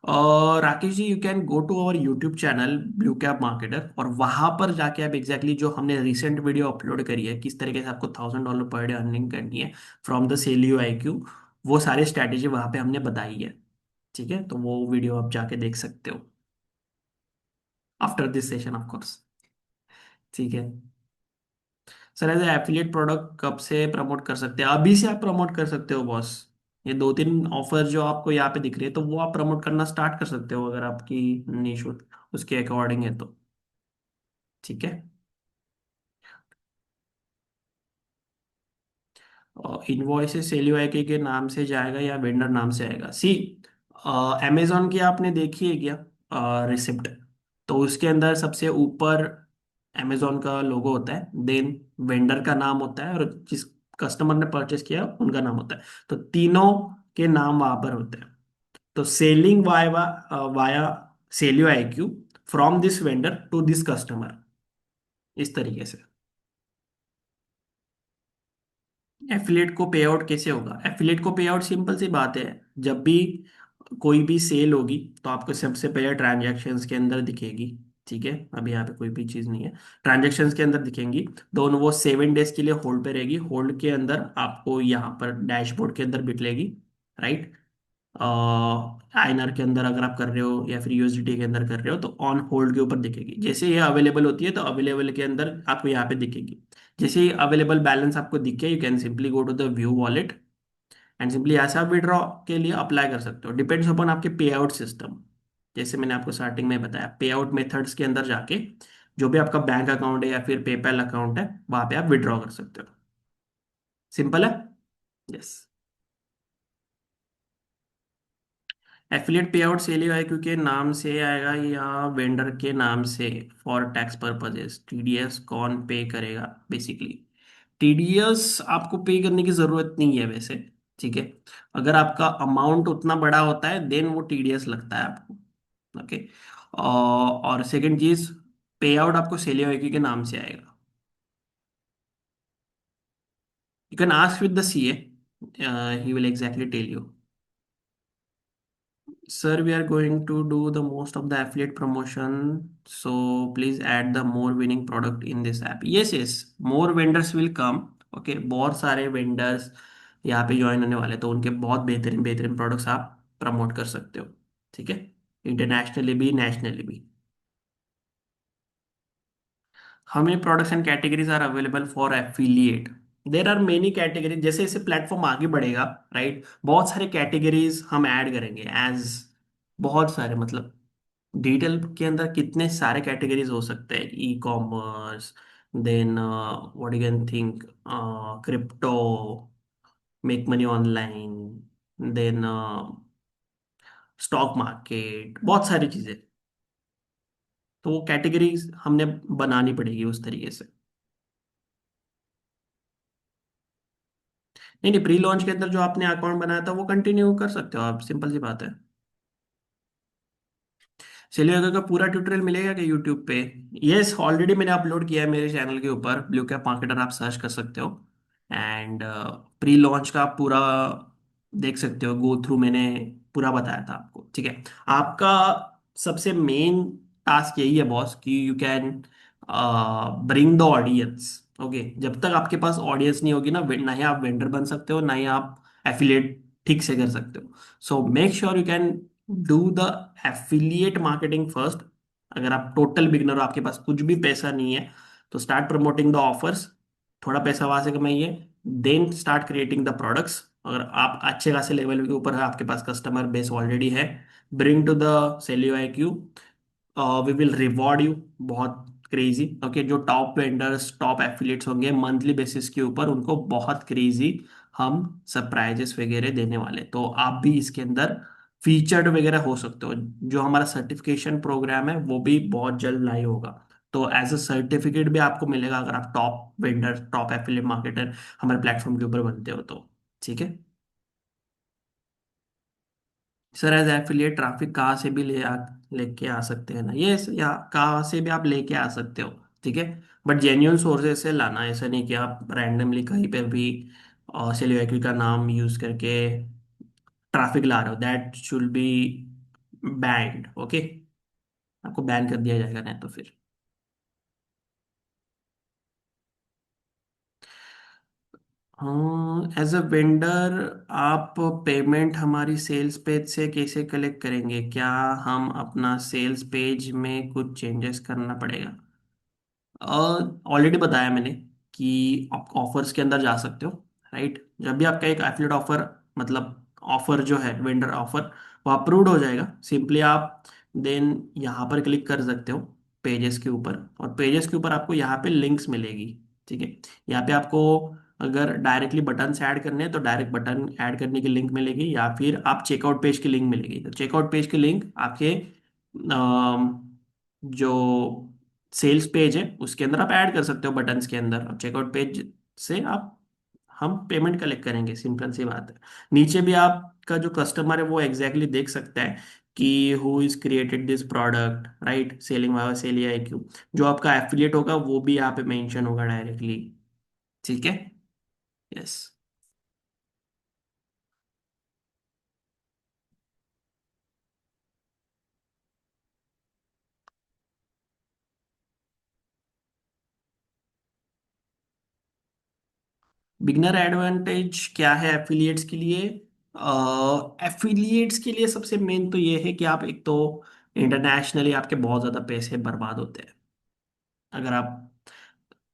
और Rakesh ji, you can go to our YouTube channel Blue Cap Marketer, और वहां पर जाके आप एग्जैक्टली जो हमने रिसेंट वीडियो अपलोड करी है, किस तरीके से आपको $1000 पर डे अर्निंग करनी है फ्रॉम द सेलियो IQ, वो सारी स्ट्रैटेजी वहां पे हमने बताई है। ठीक है। तो वो वीडियो आप जाके देख सकते हो after this session of course. ठीक है। सर एज एफिलिएट प्रोडक्ट कब से प्रमोट कर सकते हैं? अभी से आप प्रमोट कर सकते हो बॉस। ये दो तीन ऑफर जो आपको यहाँ पे दिख रही है, तो वो आप प्रमोट करना स्टार्ट कर सकते हो अगर आपकी निश उसके अकॉर्डिंग है तो। ठीक है। इनवॉइसेस सेलियो के नाम से जाएगा या वेंडर नाम से आएगा? सी, अमेजोन की आपने देखी है क्या रिसिप्ट? तो उसके अंदर सबसे ऊपर अमेजोन का लोगो होता है, देन वेंडर का नाम होता है, और जिस कस्टमर ने परचेस किया उनका नाम होता है। तो तीनों के नाम वहां पर होते हैं। तो selling via via Selio IQ from this vendor to this customer, इस तरीके से। एफिलेट को पे आउट कैसे होगा? एफिलेट को पे आउट सिंपल सी बात है, जब भी कोई भी सेल होगी तो आपको सबसे पहले ट्रांजैक्शंस के अंदर दिखेगी। ठीक है। अभी यहाँ पे कोई भी चीज़ नहीं है, ट्रांजैक्शंस के अंदर दिखेंगी। दोनों वो 7 डेज के लिए होल्ड पे रहेगी, होल्ड के अंदर आपको यहाँ पर डैशबोर्ड के अंदर दिखेगी। राइट। आईएनआर के अंदर अगर आप कर रहे हो या फिर यूएसडीटी के अंदर कर रहे हो तो ऑन होल्ड के ऊपर दिखेगी। जैसे ये अवेलेबल होती है तो अवेलेबल के अंदर आपको यहाँ पे दिखेगी। जैसे ही अवेलेबल बैलेंस आपको दिखे you can simply go to the view wallet and simply ऐसा आप विड्रॉ के लिए अप्लाई कर सकते हो। डिपेंड्स अपॉन आपके पे आउट सिस्टम। जैसे मैंने आपको स्टार्टिंग में बताया पे आउट मेथड्स के अंदर जाके जो भी आपका बैंक अकाउंट है या फिर पेपैल अकाउंट है वहां पे आप विड्रॉ कर सकते हो। सिंपल है। यस। एफिलिएट पे आउट सेल है क्योंकि नाम से आएगा या वेंडर के नाम से। फॉर टैक्स पर्पजेस टीडीएस कौन पे करेगा बेसिकली। टीडीएस आपको पे करने की जरूरत नहीं है वैसे। ठीक है। अगर आपका अमाउंट उतना बड़ा होता है देन वो टीडीएस लगता है आपको। ओके। और सेकंड चीज पे आउट आपको सेलियोकी के नाम से आएगा। You can ask with the CA. He will exactly tell you. Sir, we are going to do the most of the affiliate promotion. So please add the more winning product in this app. Yes, yes, more vendors will come. Okay, बहुत सारे vendors यहाँ पे join होने वाले तो उनके बहुत बेहतरीन बेहतरीन प्रोडक्ट्स आप प्रमोट कर सकते हो। ठीक है। इंटरनेशनली भी नेशनली भी। How many products and categories are available for affiliate. There are many categories. जैसे जैसे प्लेटफॉर्म आगे बढ़ेगा राइट बहुत सारे कैटेगरीज हम ऐड करेंगे एज बहुत सारे मतलब डिटेल के अंदर कितने सारे कैटेगरीज हो सकते हैं। Ecommerce then what you can think crypto make money online then stock market बहुत सारी चीजें। तो वो कैटेगरीज हमने बनानी पड़ेगी उस तरीके से। नहीं नहीं प्री लॉन्च के अंदर जो आपने अकाउंट बनाया था वो कंटिन्यू कर सकते हो आप। सिंपल सी बात है। चलिए अगर का पूरा ट्यूटोरियल मिलेगा कि यूट्यूब पे। यस ऑलरेडी मैंने अपलोड किया है मेरे चैनल के ऊपर ब्लू कैप मार्केटर आप सर्च कर सकते हो। एंड प्री लॉन्च का आप पूरा देख सकते हो गो थ्रू मैंने पूरा बताया था आपको। ठीक है। आपका सबसे मेन टास्क यही है बॉस कि you can bring the audience. Okay जब तक आपके पास ऑडियंस नहीं होगी ना ही आप वेंडर बन सकते हो ना ही आप एफिलिएट ठीक से कर सकते हो। So make sure you can do the affiliate marketing first. अगर आप टोटल बिगनर हो आपके पास कुछ भी पैसा नहीं है तो स्टार्ट प्रमोटिंग द ऑफर्स। थोड़ा पैसा वहां से कमाइए then start creating the products. अगर आप अच्छे खासे लेवल के ऊपर है आपके पास कस्टमर बेस ऑलरेडी है bring to the Selio I Q. We will reward you बहुत क्रेजी। ओके जो टॉप वेंडर्स टॉप एफिलिएट्स होंगे मंथली बेसिस के ऊपर उनको बहुत क्रेजी हम सरप्राइजेस वगैरह देने वाले। तो आप भी इसके अंदर फीचर्ड वगैरह हो सकते हो। जो हमारा सर्टिफिकेशन प्रोग्राम है वो भी बहुत जल्द लाइव होगा। तो एज अ सर्टिफिकेट भी आपको मिलेगा अगर आप top vendor top affiliate marketer हमारे प्लेटफॉर्म के ऊपर बनते हो तो। ठीक है। सर एज एफिलिएट ट्रैफिक कहाँ से भी लेके आ सकते हैं ना ये या कहाँ से भी आप लेके आ सकते हो। ठीक है। बट जेन्युइन सोर्सेज से लाना ऐसा नहीं कि आप रैंडमली कहीं पे भी सेलिब्रिटी का नाम यूज करके ट्रैफिक ला रहे हो। That should be band. Okay आपको बैन कर दिया जाएगा नहीं तो फिर। हाँ एज अ वेंडर आप पेमेंट हमारी सेल्स पेज से कैसे कलेक्ट करेंगे। क्या हम अपना सेल्स पेज में कुछ चेंजेस करना पड़ेगा। ऑलरेडी बताया मैंने कि आप ऑफर्स के अंदर जा सकते हो। राइट जब भी आपका एक एफिलिएट ऑफर मतलब ऑफर जो है वेंडर ऑफर वो अप्रूव्ड हो जाएगा सिंपली आप देन यहाँ पर क्लिक कर सकते हो पेजेस के ऊपर। और पेजेस के ऊपर आपको यहाँ पे लिंक्स मिलेगी। ठीक है। यहाँ पे आपको अगर डायरेक्टली बटन ऐड करने हैं तो डायरेक्ट बटन ऐड करने की लिंक मिलेगी या फिर आप चेकआउट पेज की लिंक मिलेगी। तो चेकआउट पेज की लिंक आपके जो सेल्स पेज है उसके अंदर आप ऐड कर सकते हो बटन्स के अंदर। और चेकआउट पेज से आप हम पेमेंट कलेक्ट करेंगे। सिंपल सी बात है। नीचे भी आपका जो कस्टमर है वो एग्जैक्टली देख सकता है कि who is created this product right selling why sell I Q. जो आपका एफिलिएट होगा वो भी यहाँ पे मेंशन होगा डायरेक्टली। ठीक है। यस। बिगनर एडवांटेज क्या है एफिलिएट्स के लिए। एफिलिएट्स के लिए सबसे मेन तो ये है कि आप एक तो इंटरनेशनली आपके बहुत ज़्यादा पैसे बर्बाद होते हैं। अगर आप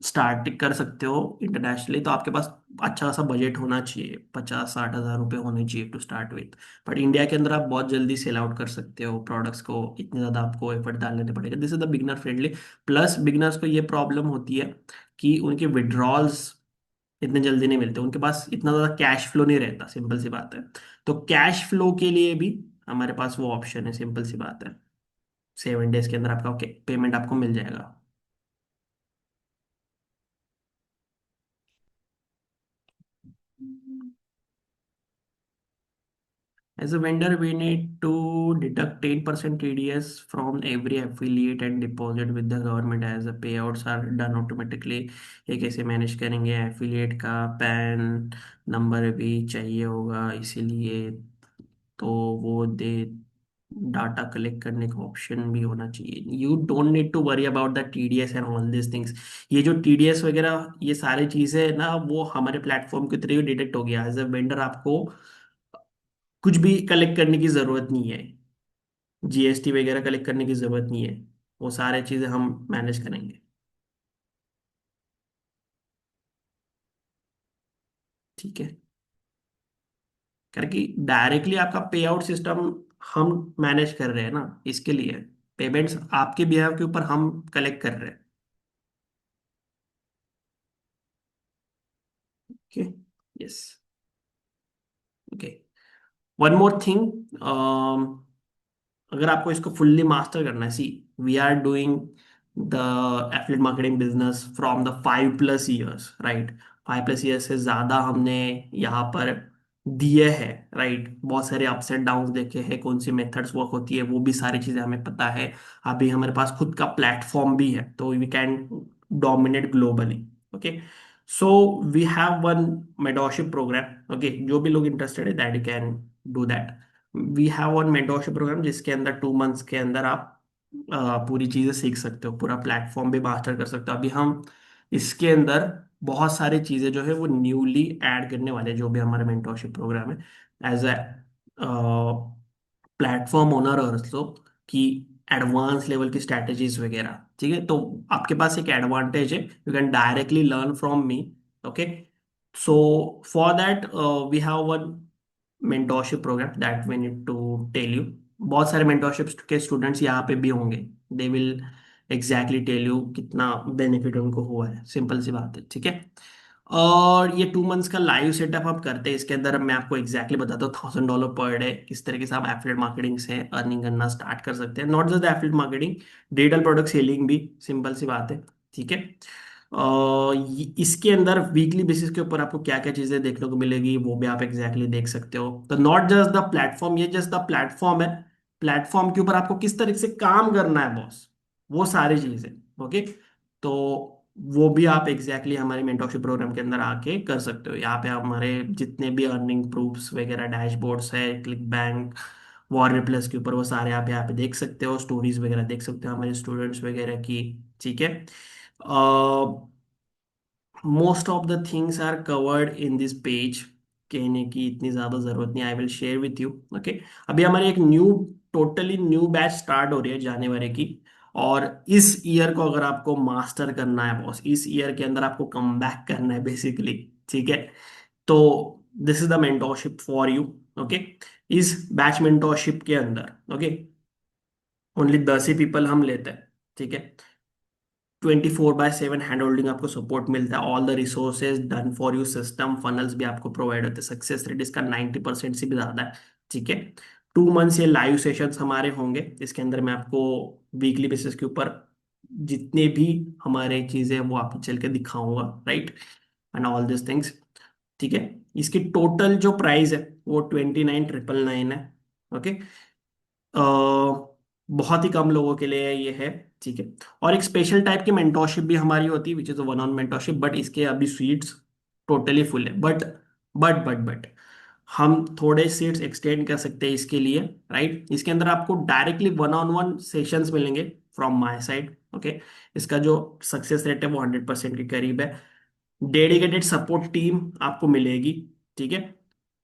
स्टार्ट कर सकते हो इंटरनेशनली तो आपके पास अच्छा खासा बजट होना चाहिए, 50-60 हज़ार रुपये होने चाहिए to start with. But India के अंदर आप बहुत जल्दी सेल आउट कर सकते हो प्रोडक्ट्स को, इतने ज़्यादा आपको एफर्ट डालने पड़ेगा। This is the beginner friendly. Plus beginners को ये प्रॉब्लम होती है कि उनके विड्रॉल्स इतने जल्दी नहीं मिलते, उनके पास इतना ज़्यादा कैश फ्लो नहीं रहता, सिंपल सी बात है। तो कैश फ्लो के लिए भी हमारे पास वो ऑप्शन है, सिंपल सी बात है। 7 डेज के अंदर आपका पेमेंट आपको मिल जाएगा। As a vendor, we need to deduct 10% TDS from every affiliate and deposit with the government as the payouts are done automatically। ये कैसे मैनेज करेंगे? एफिलिएट का पैन नंबर भी चाहिए होगा, इसीलिए तो वो दे डाटा कलेक्ट करने का ऑप्शन भी होना चाहिए। You don't need to worry about the TDS and all this things. ये जो टीडीएस वगैरह ये सारी चीजें है ना, वो हमारे प्लेटफॉर्म के थ्रू डिटेक्ट हो गया। एज अ वेंडर आपको कुछ भी कलेक्ट करने की जरूरत नहीं है, जीएसटी वगैरह कलेक्ट करने की जरूरत नहीं है, वो सारे चीजें हम मैनेज करेंगे। ठीक है, क्योंकि डायरेक्टली आपका पे आउट सिस्टम हम मैनेज कर रहे हैं ना, इसके लिए पेमेंट्स आपके बिहाव के ऊपर हम कलेक्ट कर रहे हैं। Okay. Yes. Okay. One more thing, अगर आपको इसको फुल्ली मास्टर करना है, see we are doing the affiliate marketing business from the 5+ years, right. 5+ years से ज्यादा हमने यहाँ पर दिए हैं, राइट। बहुत सारे अप्स एंड डाउन देखे हैं, कौन सी मेथड्स वर्क होती है वो भी सारी चीजें हमें पता है। अभी हमारे पास खुद का प्लेटफॉर्म भी है, तो we can dominate globally. Okay. So we have one mentorship program. Okay, जो भी लोग इंटरेस्टेड है that you can do that. We have one mentorship program जिसके अंदर 2 मंथ्स के अंदर आप पूरी चीजें सीख सकते हो, पूरा प्लेटफॉर्म भी मास्टर कर सकते हो। अभी हम इसके अंदर बहुत सारी चीजें जो है वो न्यूली ऐड करने वाले हैं, जो भी हमारा मेंटोरशिप प्रोग्राम है। एज अ प्लेटफॉर्म ओनर और सो कि एडवांस लेवल की स्ट्रैटेजीज वगैरह, ठीक है। तो आपके पास एक एडवांटेज है, you can directly learn from me. Okay. So for that we have one mentorship program that we need to tell you. बहुत सारे मेंटोरशिप के स्टूडेंट्स यहाँ पे भी होंगे, they will exactly tell you कितना बेनिफिट उनको हुआ है, सिंपल सी बात है। ठीक है। और ये 2 मंथ्स का लाइव सेटअप आप करते हैं, इसके अंदर मैं आपको एग्जैक्टली बताता हूँ $1000 पर डे किस तरीके से आप एफिलिएट मार्केटिंग से अर्निंग करना स्टार्ट कर सकते हैं। Not just affiliate marketing, digital product selling भी, सिंपल सी बात है। ठीक है। इसके अंदर वीकली बेसिस के ऊपर आपको क्या क्या चीजें देखने को मिलेगी वो भी आप एग्जैक्टली देख सकते हो। तो नॉट जस्ट द प्लेटफॉर्म, ये जस्ट द प्लेटफॉर्म है। प्लेटफॉर्म के ऊपर आपको किस तरीके से काम करना है बॉस, वो सारी चीजें। ओके। तो वो भी आप एग्जैक्टली हमारे मेंटरशिप प्रोग्राम के अंदर आके कर सकते हो। यहाँ पे आप हमारे जितने भी अर्निंग प्रूफ्स वगैरह डैशबोर्ड्स है, क्लिक बैंक, वॉर प्लस के ऊपर, वो सारे आप यहाँ पे देख सकते हो। स्टोरीज वगैरह देख सकते हो हमारे स्टूडेंट्स वगैरह की। ठीक है। Most of the things are covered in this page, कहने की इतनी ज्यादा जरूरत नहीं, I will share with you. Okay. अभी हमारी एक new, totally new batch start हो रही है जनवरी की। और इस ईयर को अगर आपको मास्टर करना है बॉस, इस ईयर के अंदर आपको कम बैक करना है बेसिकली। ठीक है। तो this is the mentorship for you. Okay. इस बैच मेंटोरशिप के अंदर, ओके, ओनली 10 ही पीपल हम लेते हैं। ठीक है। 24/7 हैंड होल्डिंग आपको सपोर्ट मिलता है, all the resources done for you, system funnels भी आपको प्रोवाइड होते हैं। सक्सेस रेट इसका 90% से भी ज्यादा है। ठीक है। 2 मंथ्स ये लाइव सेशंस हमारे होंगे, इसके अंदर मैं आपको वीकली बेसिस के ऊपर जितने भी हमारे चीजें हैं वो आपको चल के दिखाऊंगा, right, and all this things. ठीक है। इसकी टोटल जो प्राइस है वो 29,999 है। ओके। बहुत ही कम लोगों के लिए ये है। ठीक है। और एक स्पेशल टाइप की मेंटोरशिप भी हमारी होती है which is one on mentorship, but इसके अभी सीट्स टोटली फुल है। बट हम थोड़े सीट्स एक्सटेंड कर सकते हैं इसके लिए, राइट। इसके अंदर आपको directly one on one sessions मिलेंगे फ्रॉम माय साइड। ओके। इसका जो सक्सेस रेट है वो 100% के करीब है। डेडिकेटेड सपोर्ट टीम आपको मिलेगी। ठीक है।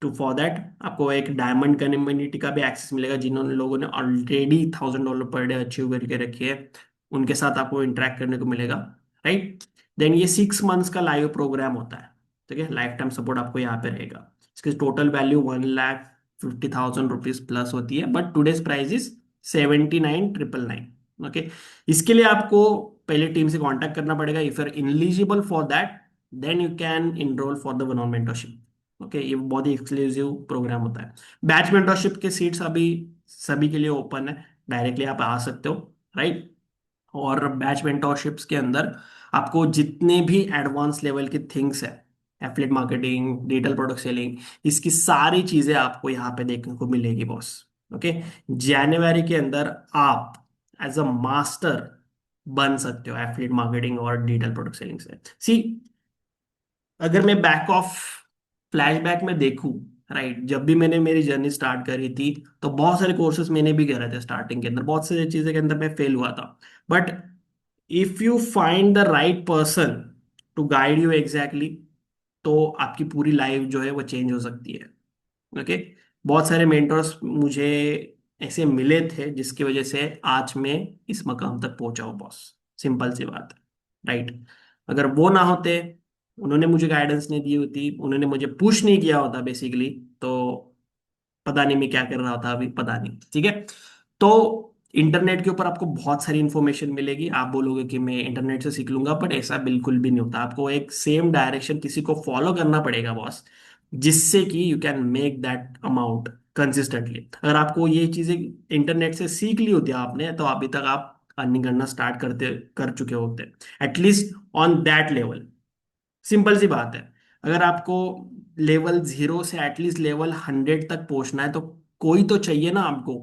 टू फॉर दैट आपको एक डायमंड कम्युनिटी का भी एक्सेस मिलेगा, जिन्होंने लोगों ने ऑलरेडी $1,000 पर डे अचीव करके रखी है, उनके साथ आपको इंटरेक्ट करने को मिलेगा, राइट। देन ये 6 मंथ्स का लाइव प्रोग्राम होता है, ठीक है, लाइफ टाइम सपोर्ट आपको यहाँ पे रहेगा। इसकी टोटल वैल्यू 1,50,000 रुपीज प्लस होती है, but today's price is 79,999। Okay, इसके लिए आपको पहले टीम से कांटेक्ट करना पड़ेगा। If you are eligible for that, then you can enroll for the one on mentorship. Okay, ये बहुत ही एक्सक्लूसिव प्रोग्राम होता है। बैच मेंटरशिप के सीट्स अभी सभी के लिए ओपन है, डायरेक्टली आप आ सकते हो, राइट। और बैच मेंटोरशिप्स के अंदर आपको जितने भी एडवांस लेवल की थिंग्स है, affiliate marketing, digital product selling, इसकी सारी चीजें आपको यहाँ पे देखने को मिलेगी बॉस। ओके, जनवरी के अंदर आप एज अ मास्टर बन सकते हो एफिलिएट मार्केटिंग और डिजिटल प्रोडक्ट सेलिंग से। सी, अगर मैं बैक ऑफ फ्लैशबैक में देखूं, राइट, जब भी मैंने मेरी जर्नी स्टार्ट करी थी, तो बहुत सारे कोर्सेज मैंने भी करे थे स्टार्टिंग के अंदर, बहुत सारी चीजें के अंदर मैं फेल हुआ था। But if you find the right person to guide you exactly, तो आपकी पूरी लाइफ जो है वो चेंज हो सकती है। ओके, बहुत सारे मेंटर्स मुझे ऐसे मिले थे जिसकी वजह से आज मैं इस मकाम तक पहुंचा हूँ बॉस। सिंपल सी बात है, राइट। अगर वो ना होते, उन्होंने मुझे गाइडेंस नहीं दी होती, उन्होंने मुझे पुश नहीं किया होता बेसिकली, तो पता नहीं मैं क्या कर रहा था अभी, पता नहीं, ठीक है। तो इंटरनेट के ऊपर आपको बहुत सारी इंफॉर्मेशन मिलेगी, आप बोलोगे कि मैं इंटरनेट से सीख लूंगा, बट ऐसा बिल्कुल भी नहीं होता। आपको एक सेम डायरेक्शन किसी को फॉलो करना पड़ेगा बॉस, जिससे कि you can make that amount consistently. अगर आपको ये चीजें इंटरनेट से सीख ली होती आपने, तो अभी तक आप अर्निंग करना स्टार्ट कर चुके होते, at least on that level. Simple सी बात है, अगर आपको लेवल 0 से एटलीस्ट लेवल 100 तक पहुंचना है, तो कोई तो चाहिए ना आपको,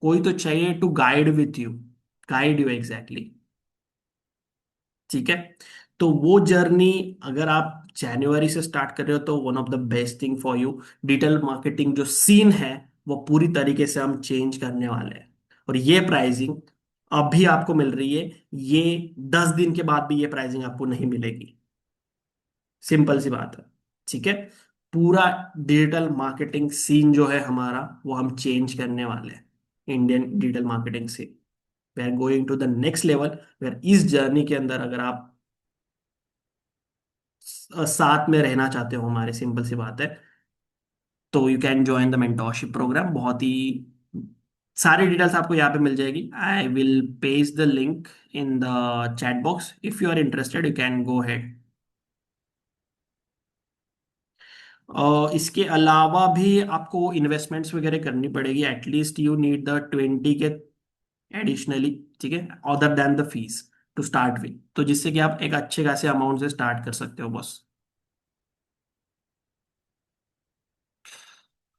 कोई तो चाहिए to guide with you, guide you exactly, ठीक है। तो वो जर्नी अगर आप जनवरी से स्टार्ट कर रहे हो, तो one of the best thing for you. Digital marketing जो सीन है, वो पूरी तरीके से हम चेंज करने वाले हैं। और ये प्राइसिंग अभी आपको मिल रही है, ये 10 दिन के बाद भी ये प्राइसिंग आपको नहीं मिलेगी। सिंपल सी बात है, ठीक है। पूरा डिजिटल मार्केटिंग सीन जो है हमारा, वो हम चेंज करने वाले हैं इंडियन डिजिटल मार्केटिंग से। We are going to the next level, where इस जर्नी के अंदर अगर आप साथ में रहना चाहते हो हमारे, सिंपल सी बात है, तो you can join the mentorship program. बहुत ही सारी डिटेल्स आपको यहाँ पे मिल जाएगी। I will paste the link in the chat box, if you are interested you can go ahead. इसके अलावा भी आपको इन्वेस्टमेंट्स वगैरह करनी पड़ेगी, एटलीस्ट यू नीड द 20 के एडिशनली, ठीक है, other than the fees to start with, तो जिससे कि आप एक अच्छे खासे अमाउंट से स्टार्ट कर सकते हो बस।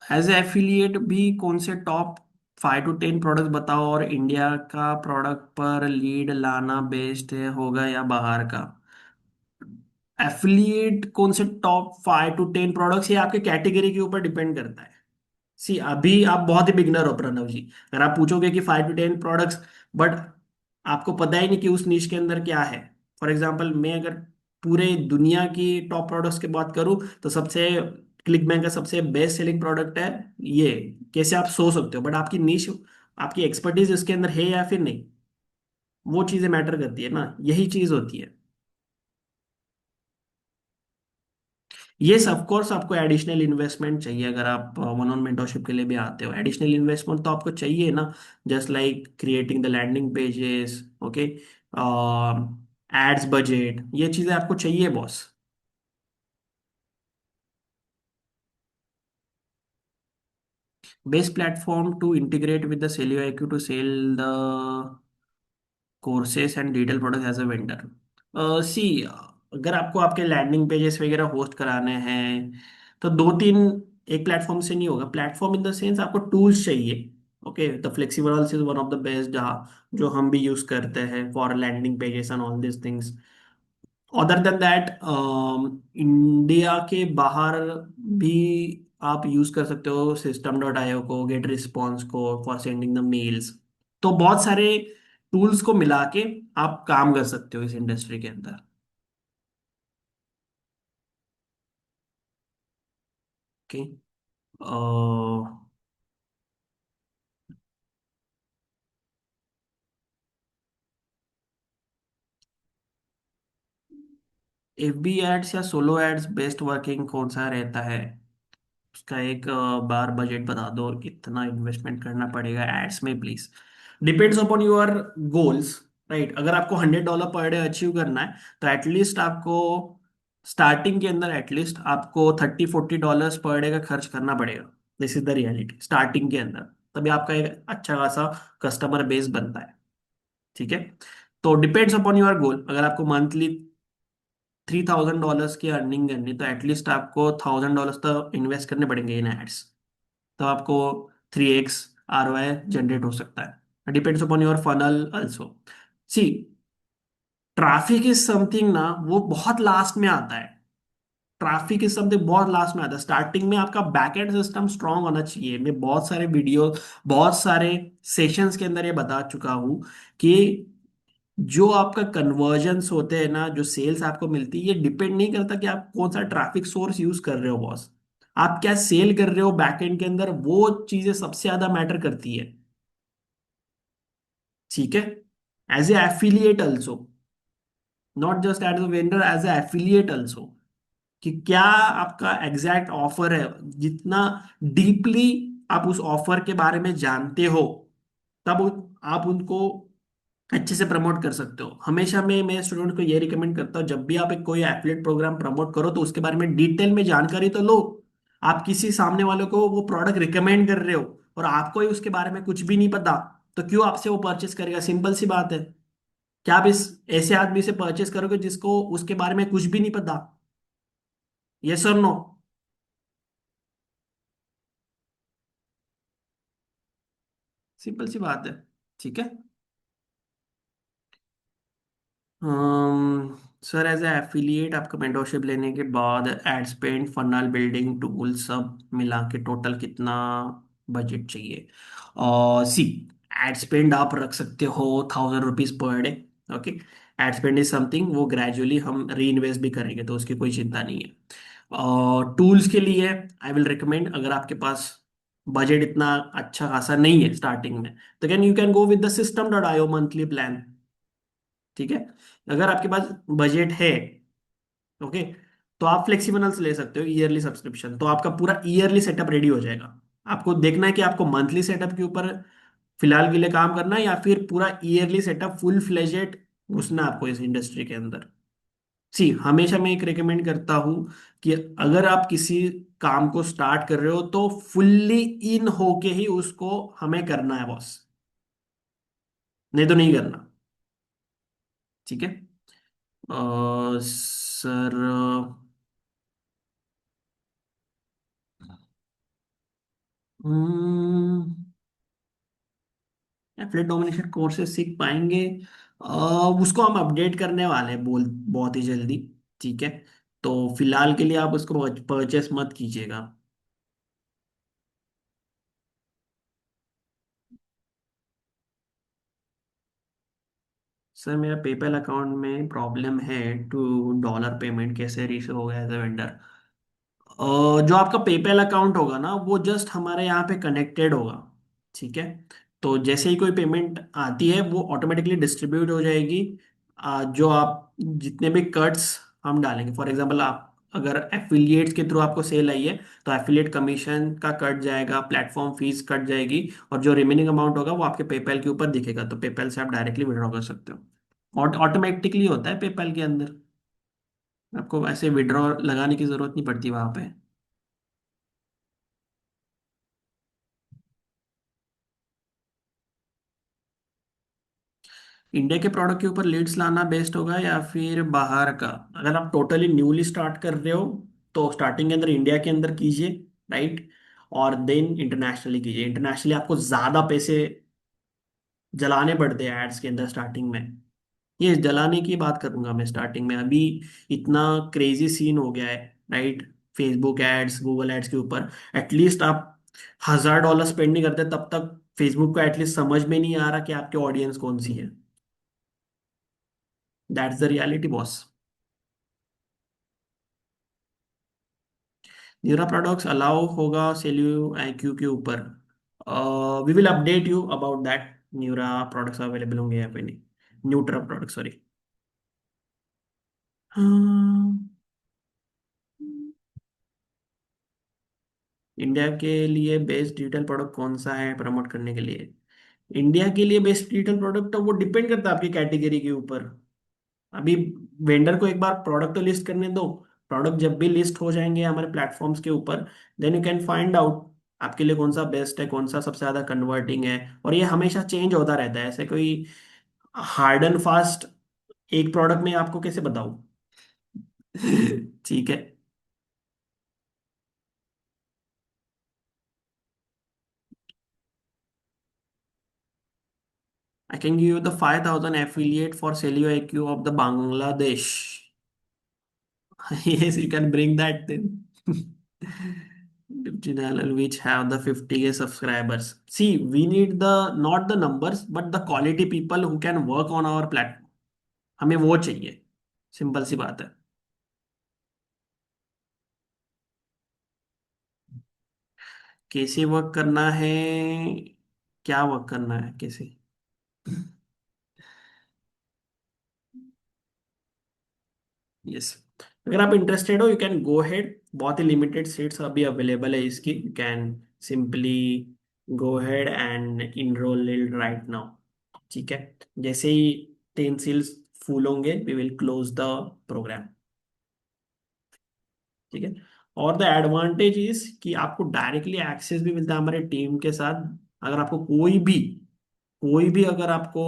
एज एफिलिएट भी कौन से टॉप 5 to 10 प्रोडक्ट बताओ, और इंडिया का प्रोडक्ट पर लीड लाना बेस्ट है होगा या बाहर का? एफिलिएट कौन से टॉप 5 to 10 प्रोडक्ट्स, ये आपके कैटेगरी के ऊपर डिपेंड करता है। सी, अभी आप बहुत ही बिगनर हो प्रणव जी, अगर आप पूछोगे कि 5 to 10 प्रोडक्ट्स, बट आपको पता ही नहीं कि उस निश के अंदर क्या है। फॉर एग्जाम्पल, मैं अगर पूरे दुनिया की टॉप प्रोडक्ट्स की बात करूं, तो सबसे क्लिक बैंक का सबसे बेस्ट सेलिंग प्रोडक्ट है ये। कैसे आप सो सकते हो, बट आपकी निश, आपकी एक्सपर्टीज इसके अंदर है या फिर नहीं, वो चीजें मैटर करती है ना, यही चीज होती है। यस, ऑफ कोर्स आपको एडिशनल इन्वेस्टमेंट चाहिए, अगर आप वन ऑन मेंटरशिप के लिए भी आते हो, एडिशनल इन्वेस्टमेंट तो आपको चाहिए ना। Just like creating the landing pages, okay, ads budget, ये चीजें आपको चाहिए boss. Best platform to integrate with the Selio IQ to sell the courses and digital product as a vendor. See, अगर आपको आपके लैंडिंग पेजेस वगैरह host कराने हैं, तो दो तीन, एक प्लेटफॉर्म से नहीं होगा। प्लेटफॉर्म इन द सेंस आपको टूल्स चाहिए। Okay, the flexible is one of the best, जहाँ जो हम भी यूज करते हैं for landing pages and all this things. Other than that, India के बाहर भी आप यूज कर सकते हो System.io को, गेट रिस्पॉन्स को फॉर सेंडिंग द मेल्स। तो बहुत सारे टूल्स को मिला के आप काम कर सकते हो इस इंडस्ट्री के अंदर। ओके, एफ बी एड्स या सोलो एड्स बेस्ट वर्किंग कौन सा रहता है? उसका एक बार बजट बता दो, कितना इन्वेस्टमेंट करना पड़ेगा एड्स में please. Depends upon your goals, right. अगर आपको $100 पर डे अचीव करना है तो एटलीस्ट आपको स्टार्टिंग के अंदर एटलीस्ट आपको $30-40 पर डे का खर्च करना पड़ेगा। This is the reality starting के अंदर। तभी आपका एक अच्छा खासा कस्टमर बेस बनता है। ठीक है। तो डिपेंड्स अपॉन योर गोल। अगर आपको मंथली $3000 की अर्निंग करनी तो एटलीस्ट आपको $1000 तो इन्वेस्ट करने पड़ेंगे इन एड्स। तो आपको 3x ROI जनरेट हो सकता है। Depends upon your funnel also. See, traffic is something ना, वो बहुत लास्ट में आता है। ट्रैफिक इज समथिंग बहुत लास्ट में आता है। स्टार्टिंग में आपका बैकएंड सिस्टम स्ट्रांग होना चाहिए। मैं बहुत सारे वीडियो, बहुत सारे सेशंस के अंदर ये बता चुका हूँ कि जो आपका कन्वर्जन्स होते हैं ना, जो सेल्स आपको मिलती है, ये डिपेंड नहीं करता कि आप कौन सा ट्रैफिक सोर्स यूज कर रहे हो बॉस। आप क्या सेल कर रहे हो बैकएंड के अंदर, वो चीजें सबसे ज्यादा मैटर करती है। ठीक है। As a affiliate also, not just as a vendor, as a affiliate also, कि क्या आपका एग्जैक्ट ऑफर है। जितना डीपली आप उस ऑफर के बारे में जानते हो, तब आप उनको अच्छे से प्रमोट कर सकते हो। हमेशा मैं स्टूडेंट को ये रिकमेंड करता हूँ, जब भी आप एक कोई एफिलिएट प्रोग्राम प्रमोट करो तो उसके बारे में डिटेल में जानकारी तो लो। आप किसी सामने वाले को वो प्रोडक्ट रिकमेंड कर रहे हो और आपको ही उसके बारे में कुछ भी नहीं पता, तो क्यों आपसे वो परचेस करेगा? सिंपल सी बात है। क्या आप इस ऐसे आदमी से परचेस करोगे जिसको उसके बारे में कुछ भी नहीं पता? यस और नो? सिंपल सी बात है। ठीक है। सर, एज ए एफिलिएट आपका मेंटरशिप लेने के बाद ad spend, funnel building tool सब मिला के टोटल कितना बजट चाहिए? और सी, एड स्पेंड आप रख सकते हो ₹1000 per day. Okay. Ad spend is something वो ग्रेजुअली हम री इन्वेस्ट भी करेंगे, तो उसकी कोई चिंता नहीं है। और टूल्स के लिए आई विल रिकमेंड, अगर आपके पास बजट इतना अच्छा खासा नहीं है स्टार्टिंग में, तो can you can go with the System.io monthly plan. ठीक है। अगर आपके पास बजट है, ओके, तो आप फ्लेक्सिबल ले सकते हो ईयरली सब्सक्रिप्शन, तो आपका पूरा ईयरली सेटअप रेडी हो जाएगा। आपको देखना है कि आपको मंथली सेटअप के ऊपर फिलहाल के लिए काम करना है या फिर पूरा ईयरली सेटअप फुल फ्लेजेड घुसना है आपको इस इंडस्ट्री के अंदर। सी, हमेशा मैं एक रिकमेंड करता हूं कि अगर आप किसी काम को स्टार्ट कर रहे हो तो फुल्ली इन होके ही उसको हमें करना है बॉस, नहीं तो नहीं करना। ठीक है। सर, एफिलिएट डोमिनेशन कोर्सेज सीख पाएंगे? उसको हम अपडेट करने वाले हैं बहुत ही जल्दी। ठीक है। तो फिलहाल के लिए आप उसको परचेस मत कीजिएगा। सर, मेरा पेपैल अकाउंट में प्रॉब्लम है। $2 पेमेंट कैसे रिसीव होगा एज अ वेंडर? जो आपका पेपैल अकाउंट होगा ना, वो जस्ट हमारे यहाँ पे कनेक्टेड होगा। ठीक है। तो जैसे ही कोई पेमेंट आती है वो ऑटोमेटिकली डिस्ट्रीब्यूट हो जाएगी। जो आप जितने भी कट्स हम डालेंगे, फॉर एग्जांपल आप अगर एफिलिएट्स के थ्रू आपको सेल आई है तो एफिलिएट कमीशन का कट जाएगा, प्लेटफॉर्म फीस कट जाएगी, और जो रिमेनिंग अमाउंट होगा वो आपके पेपैल के ऊपर दिखेगा, तो पेपैल से आप डायरेक्टली विड्रॉ कर सकते हो। ऑटोमेटिकली होता है पेपैल के अंदर। आपको ऐसे विड्रॉ लगाने की जरूरत नहीं पड़ती वहां पे। इंडिया के प्रोडक्ट के ऊपर लीड्स लाना बेस्ट होगा या फिर बाहर का? अगर आप टोटली न्यूली स्टार्ट कर रहे हो तो स्टार्टिंग के अंदर इंडिया के अंदर कीजिए, राइट। और देन इंटरनेशनली कीजिए। इंटरनेशनली आपको ज्यादा पैसे जलाने पड़ते हैं एड्स के अंदर स्टार्टिंग में। ये जलाने की बात करूंगा मैं स्टार्टिंग में। अभी इतना क्रेजी सीन हो गया है, right. Facebook ads, Google ads के ऊपर एटलीस्ट आप $1000 स्पेंड नहीं करते तब तक फेसबुक को एटलीस्ट समझ में नहीं आ रहा कि आपकी ऑडियंस कौन सी है। That's the reality boss. Newer products allow होगा सेल्यू IQ के ऊपर। We will update you about that. Newer products available होंगे या फिर नहीं। Nutra product, sorry. इंडिया के लिए बेस्ट डिजिटल प्रोडक्ट कौन सा है प्रमोट करने के लिए? इंडिया के लिए बेस्ट डिजिटल प्रोडक्ट, तो वो डिपेंड करता है आपकी कैटेगरी के ऊपर। अभी वेंडर को एक बार प्रोडक्ट तो लिस्ट करने दो। प्रोडक्ट जब भी लिस्ट हो जाएंगे हमारे प्लेटफॉर्म्स के ऊपर, then you can find out आपके लिए कौन सा बेस्ट है, कौन सा सबसे ज्यादा कन्वर्टिंग है। और ये हमेशा चेंज होता रहता है, ऐसे कोई हार्ड एंड फास्ट एक प्रोडक्ट में आपको कैसे बताऊं। ठीक है। I can give you the 5,000 affiliate for Celio IQ of the Bangladesh. Yes, you can bring that then. YouTube channel which have the 50K subscribers. See, we need the not the numbers but the quality people who can work on our platform. हमें वो चाहिए। Simple सी बात है। कैसे work करना है? क्या वर्क करना है कैसे? यस। अगर आप इंटरेस्टेड हो, यू कैन गो हेड। बहुत ही लिमिटेड सीट्स अभी अवेलेबल है इसकी। You can simply go head and enrol right now. ठीक है। जैसे ही 10 सील्स फुल होंगे we will close the programme. ठीक है। और द एडवांटेज इज कि आपको डायरेक्टली एक्सेस भी मिलता है हमारे टीम के साथ। अगर आपको कोई भी अगर आपको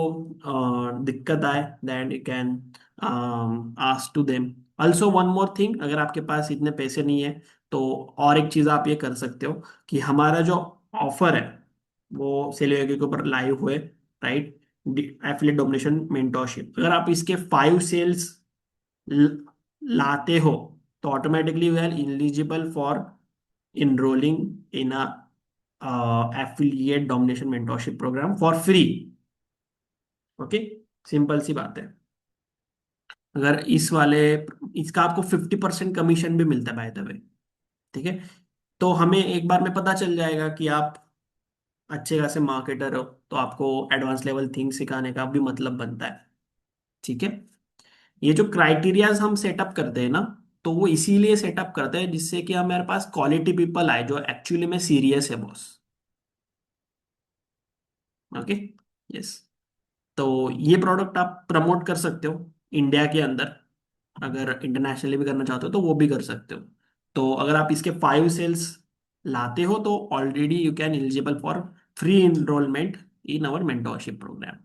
दिक्कत आए, then you can ask to them. Also one more thing, अगर आपके पास इतने पैसे नहीं है तो और एक चीज आप ये कर सकते हो कि हमारा जो ऑफर है वो सेलियोगी के ऊपर लाइव हुए, राइट? एफिलिएट डोमिनेशन मेंटोरशिप, अगर आप इसके 5 सेल्स लाते हो तो automatically you are eligible for enrolling in a affiliate domination mentorship program for free। Okay. Simple सी बात है। अगर इस वाले इसका आपको 50% कमीशन भी मिलता है बाय द वे। ठीक है। तो हमें एक बार में पता चल जाएगा कि आप अच्छे खासे मार्केटर हो, तो आपको एडवांस लेवल थिंग सिखाने का भी मतलब बनता है। ठीक है। ये जो क्राइटेरियाज हम सेटअप करते हैं ना, तो वो इसीलिए सेटअप करते हैं जिससे कि हमारे पास क्वालिटी पीपल आए जो एक्चुअली में सीरियस है बॉस। ओके। यस। तो ये प्रोडक्ट आप प्रमोट कर सकते हो इंडिया के अंदर। अगर इंटरनेशनली भी करना चाहते हो तो वो भी कर सकते हो। तो अगर आप इसके 5 सेल्स लाते हो तो already you can eligible for free enrolment in our mentorship programme.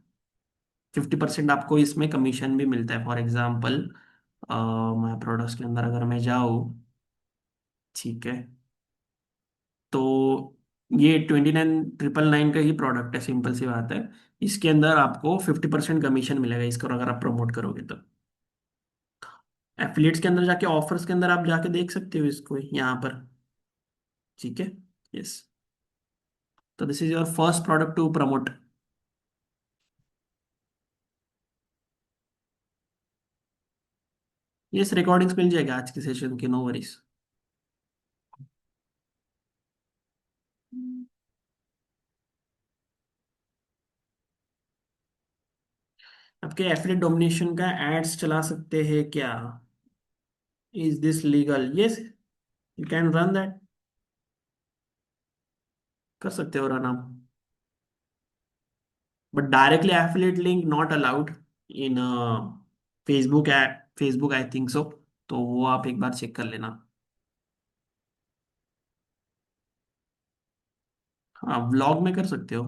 50% आपको इसमें कमीशन भी मिलता है। फॉर एग्जाम्पल, मैं प्रोडक्ट्स के अंदर अगर मैं जाऊँ, ठीक है, तो ये 29,999 का ही प्रोडक्ट है। सिंपल सी बात है। इसके अंदर आपको 50% कमीशन मिलेगा इसको अगर आप प्रमोट करोगे तो। एफिलिएट्स के अंदर जाके ऑफर्स के अंदर आप जाके देख सकते हो इसको यहाँ पर। ठीक है। यस। तो this is your first product to promote. Yes, recordings मिल जाएगा आज के सेशन की, नो वरीज। आपके एफिलिएट डोमिनेशन का एड्स चला सकते हैं क्या? Is this legal? Yes, you can run that. कर सकते हो रन आप। But directly affiliate link not allowed in Facebook app. Facebook I think so. तो वो आप एक बार चेक कर लेना। हाँ, व्लॉग में कर सकते हो।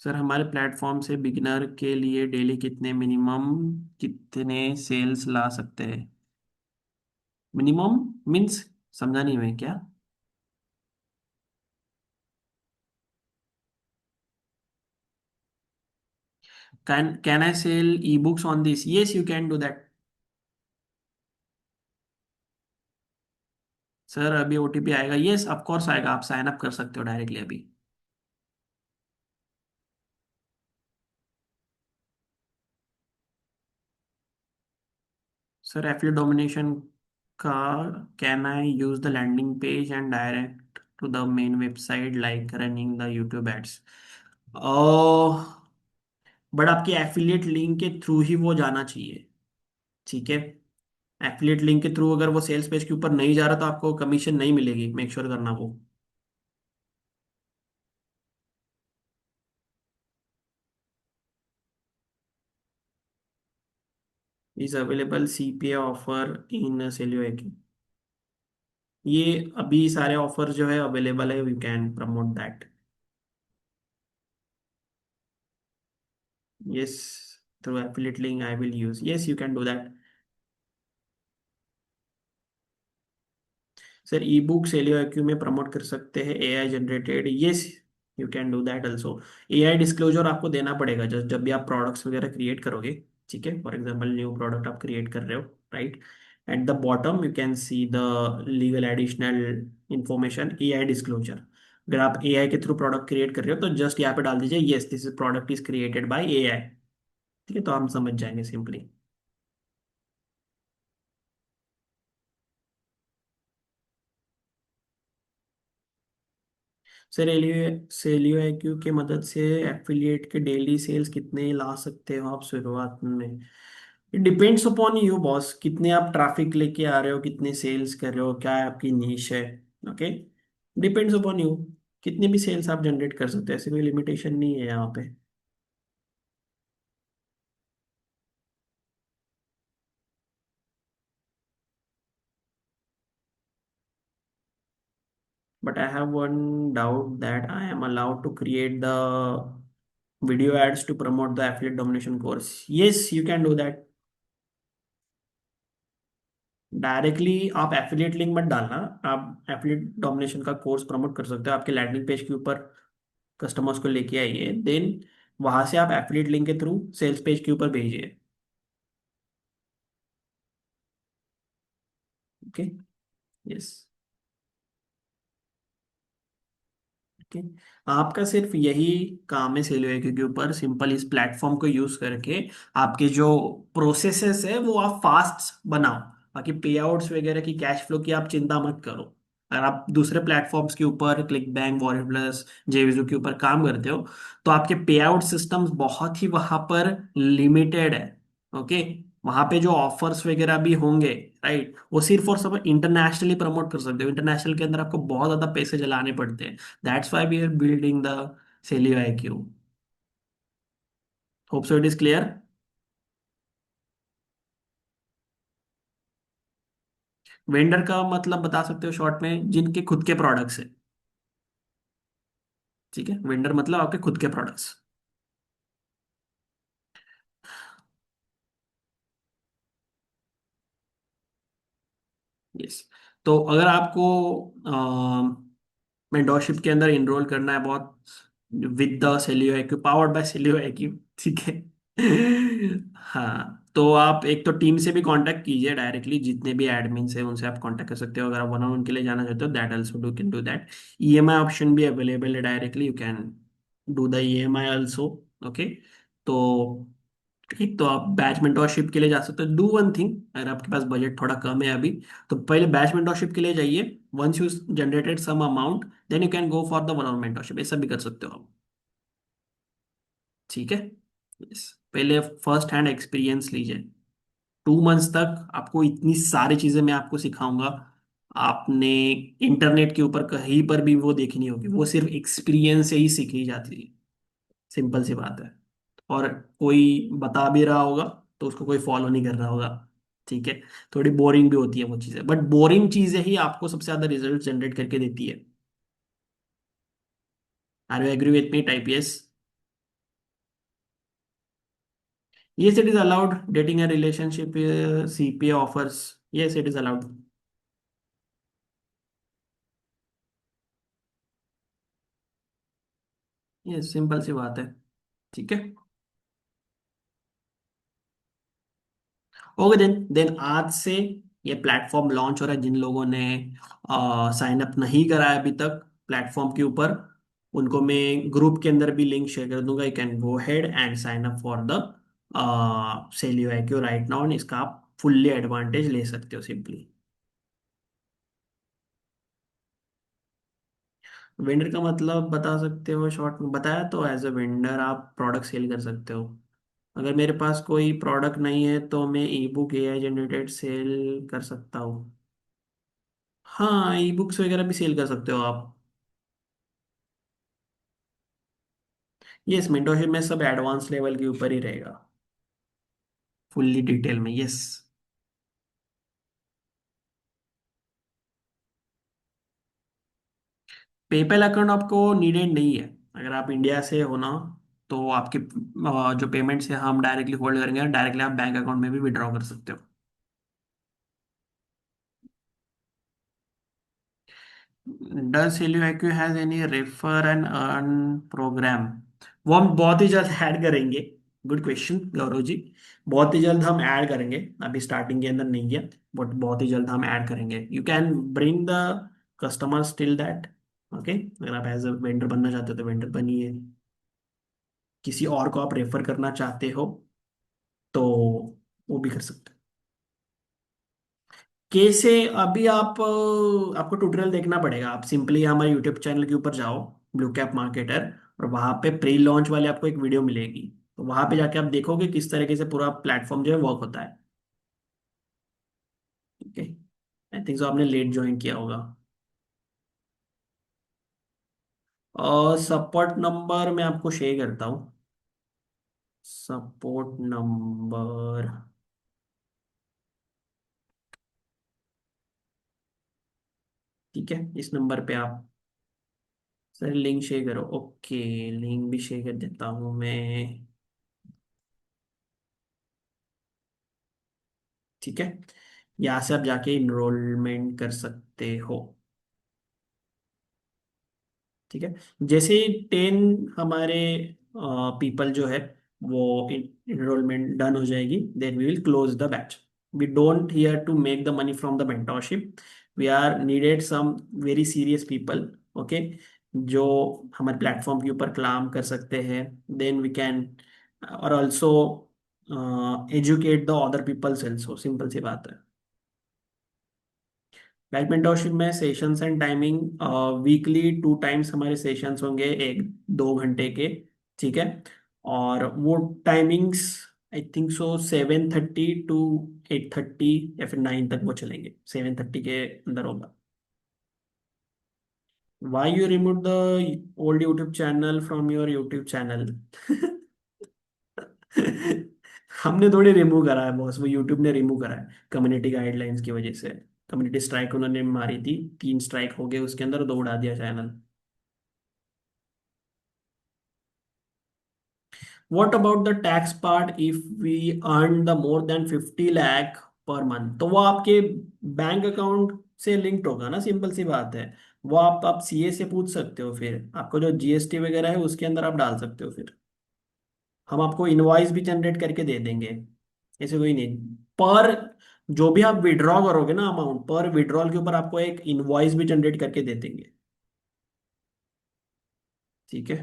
सर, हमारे प्लेटफॉर्म से बिगिनर के लिए डेली कितने सेल्स ला सकते हैं? मिनिमम मीन्स समझा नहीं मैं क्या। Can I sell e books on this? Yes, you can do that. Sir, अभी OTP आएगा? यस, ऑफ कोर्स आएगा। आप साइन अप कर सकते हो डायरेक्टली अभी। सर एफिलिएट डोमिनेशन का, can I use the landing page and direct to the main website like running the YouTube ads? But आपकी एफिलिएट लिंक के थ्रू ही वो जाना चाहिए, ठीक है? एफिलिएट लिंक के थ्रू अगर वो सेल्स पेज के ऊपर नहीं जा रहा तो आपको कमीशन नहीं मिलेगी, मेक श्योर करना वो। Is available CPA offer in Selio? ये अभी सारे ऑफर जो है अवेलेबल है, you can promote that. Yes, through affiliate link I will use, yes you can do that. Sir ebook Selio IQ में promote कर सकते हैं AI generated? Yes, you can do that also. AI disclosure आपको देना पड़ेगा जब जब भी आप प्रोडक्ट्स वगैरह क्रिएट करोगे, ठीक है? फॉर एग्जांपल न्यू प्रोडक्ट आप क्रिएट कर रहे हो, right? Eight the bottom you can see the legal additional information, AI disclosure. अगर आप एआई के थ्रू प्रोडक्ट क्रिएट कर रहे हो तो जस्ट यहाँ पे डाल दीजिए yes this is product is created by AI, ठीक है? तो हम समझ जाएंगे सिंपली। सर एलियो सेलियो एक्यू की मदद से एफिलिएट के डेली सेल्स कितने ला सकते हो आप शुरुआत में? It depends upon you boss, कितने आप ट्रैफिक लेके आ रहे हो, कितने सेल्स कर रहे हो, क्या है आपकी नीश है। ओके, डिपेंड्स अपॉन यू, कितने भी सेल्स आप जनरेट कर सकते हो, ऐसी कोई लिमिटेशन नहीं है यहाँ पे। But I have one doubt that I am allowed to create the video ads to promote the affiliate domination course? Yes you can do that. Directly आप एफिलिएट लिंक मत डालना, आप एफिलिएट डोमिनेशन का course promote कर सकते हो, आपके landing page के ऊपर कस्टमर्स को लेके आइए, देन वहां से आप एफिलिएट लिंक के थ्रू सेल्स पेज के ऊपर भेजिए। Okay, yes, okay. आपका सिर्फ यही काम है सेल के ऊपर, सिंपल इस प्लेटफॉर्म को यूज करके आपके जो प्रोसेसेस है वो आप फास्ट बनाओ। बाकी पे आउट्स वगैरह की, कैश फ्लो की आप चिंता मत करो। अगर आप दूसरे प्लेटफॉर्म्स के ऊपर क्लिक बैंक, वॉलेट प्लस, जेविजो के ऊपर काम करते हो तो आपके पे आउट सिस्टम्स बहुत ही वहां पर लिमिटेड है। ओके, वहां पे जो ऑफर्स वगैरह भी होंगे, राइट, वो सिर्फ और सब इंटरनेशनली प्रमोट कर सकते हो। इंटरनेशनल के अंदर आपको बहुत ज्यादा पैसे जलाने पड़ते हैं। That's why we are building the Celio IQ. Hope so it is clear. Vendor का मतलब बता सकते हो शॉर्ट में, जिनके खुद के प्रोडक्ट्स है, ठीक है? वेंडर मतलब आपके खुद के प्रोडक्ट्स। यस, तो अगर आपको मेंटोरशिप के अंदर इनरोल करना है बहुत, with the Selio IQ, powered by Selio IQ, ठीक है? हाँ, तो आप एक तो टीम से भी कांटेक्ट कीजिए डायरेक्टली, जितने भी एडमिन्स हैं उनसे आप कांटेक्ट कर सकते हो। अगर आप वन ऑन वन के लिए जाना चाहते हो, that also do can do that. EMI option भी अवेलेबल है, directly you can do the EMI also. Okay, तो ठीक, तो आप बैच मेंटोरशिप के लिए जा सकते हो। डू वन थिंग, अगर आपके पास बजट थोड़ा कम है अभी, तो पहले बैच मेंटोरशिप के लिए जाइए। Once you generated some amount, then you can go for the one on mentorship, ऐसा भी कर सकते हो आप, ठीक है? Yes. पहले फर्स्ट हैंड एक्सपीरियंस लीजिए। 2 मंथ्स तक आपको इतनी सारी चीजें मैं आपको सिखाऊंगा, आपने इंटरनेट के ऊपर कहीं पर भी वो देखनी होगी, वो सिर्फ एक्सपीरियंस से ही सीखी जाती है। सिंपल सी बात है। और कोई बता भी रहा होगा तो उसको कोई फॉलो नहीं कर रहा होगा, ठीक है? थोड़ी बोरिंग भी होती है वो चीजें, बट बोरिंग चीजें ही आपको सबसे ज्यादा रिजल्ट जनरेट करके देती है। Are you agree with me? Type yes. Yes, it is allowed. Dating a relationship, CPA offers. Yes, it is allowed. ये सिंपल सी बात है, ठीक है? ओके, देन आज से ये प्लेटफॉर्म लॉन्च हो रहा है। जिन लोगों ने साइन अप नहीं करा है अभी तक प्लेटफॉर्म के ऊपर, उनको मैं ग्रुप के अंदर भी लिंक शेयर कर दूंगा। You can go head and sign up for the Selio IQ right now, इसका आप फुल्ली एडवांटेज ले सकते हो सिंपली। वेंडर का मतलब बता सकते हो, शॉर्ट में बताया तो एज अ वेंडर आप प्रोडक्ट सेल कर सकते हो। अगर मेरे पास कोई प्रोडक्ट नहीं है तो मैं e book AI generated sell कर सकता हूँ। हाँ, ई बुक्स वगैरह भी सेल कर सकते हो आप। यस, मेंटोरशिप में सब एडवांस लेवल के ऊपर ही रहेगा, फुल्ली डिटेल में। यस। पेपैल अकाउंट आपको नीडेड नहीं है। अगर आप इंडिया से हो ना, तो आपके जो पेमेंट्स है हम डायरेक्टली होल्ड करेंगे, डायरेक्टली आप बैंक अकाउंट में भी विड्रॉ कर सकते हो। Does HelioIQ has any refer and earn programme? वो हम बहुत ही जल्द ऐड करेंगे। Good question Gaurav ji. बहुत ही जल्द हम ऐड करेंगे। अभी स्टार्टिंग के अंदर नहीं है, बट बहुत ही जल्द हम ऐड करेंगे। You can bring the customers till that. Okay, अगर आप एज अ वेंडर बनना चाहते हो तो वेंडर बनिए। किसी और को आप रेफर करना चाहते हो तो वो भी कर सकते हो। कैसे? अभी आप आपको ट्यूटोरियल देखना पड़ेगा। आप सिंपली हमारे यूट्यूब चैनल के ऊपर जाओ, ब्लू कैप मार्केटर, और वहां पे प्री लॉन्च वाले आपको एक वीडियो मिलेगी। तो वहां पे जाके आप देखोगे किस तरीके से पूरा प्लेटफॉर्म जो है वर्क होता है। ठीक है। आई थिंक सो आपने लेट ज्वाइन किया होगा। और सपोर्ट नंबर मैं आपको शेयर करता हूँ। सपोर्ट नंबर, ठीक है, इस नंबर पे आप, सर लिंक शेयर करो। ओके, लिंक भी शेयर कर देता हूँ मैं। ठीक है, यहाँ से आप जाके इनरोलमेंट कर सकते हो। ठीक है। जैसे ही 10 हमारे पीपल जो है वो इनरोलमेंट डन हो जाएगी, then we will close the batch. We don't here to make the money from the mentorship. We are needed some very serious people. Okay, जो हमारे प्लेटफॉर्म के ऊपर काम कर सकते हैं। देन वी कैन, और also educate the other peoples also, simple सी बात है। लाइफ मेंटोरशिप में sessions and timing, weekly 2 times हमारे सेशंस होंगे, 1-2 घंटे के। ठीक है। और वो timings I think so 7:30 to 8:30 या फिर 9 तक वो चलेंगे। 7:30 के अंदर होगा। Why you remove the old YouTube channel from your YouTube channel? हमने थोड़ी रिमूव करा है बॉस, वो यूट्यूब ने रिमूव करा है कम्युनिटी गाइडलाइंस की वजह से। कम्युनिटी स्ट्राइक उन्होंने मारी थी, 3 स्ट्राइक हो गए उसके अंदर, 2 उड़ा दिया channel. What about the tax part if we earn the more than 50 lakh per month? तो वो आपके बैंक अकाउंट से लिंक्ड होगा ना, सिंपल सी बात है। वो आप सीए से पूछ सकते हो, फिर आपको जो जीएसटी वगैरह है उसके अंदर आप डाल सकते हो। फिर हम आपको इनवॉइस भी जनरेट करके दे देंगे। ऐसे कोई नहीं, पर जो भी आप विड्रॉ करोगे ना अमाउंट, पर विड्रॉल के ऊपर आपको एक इनवॉइस भी जनरेट करके दे देंगे। ठीक है।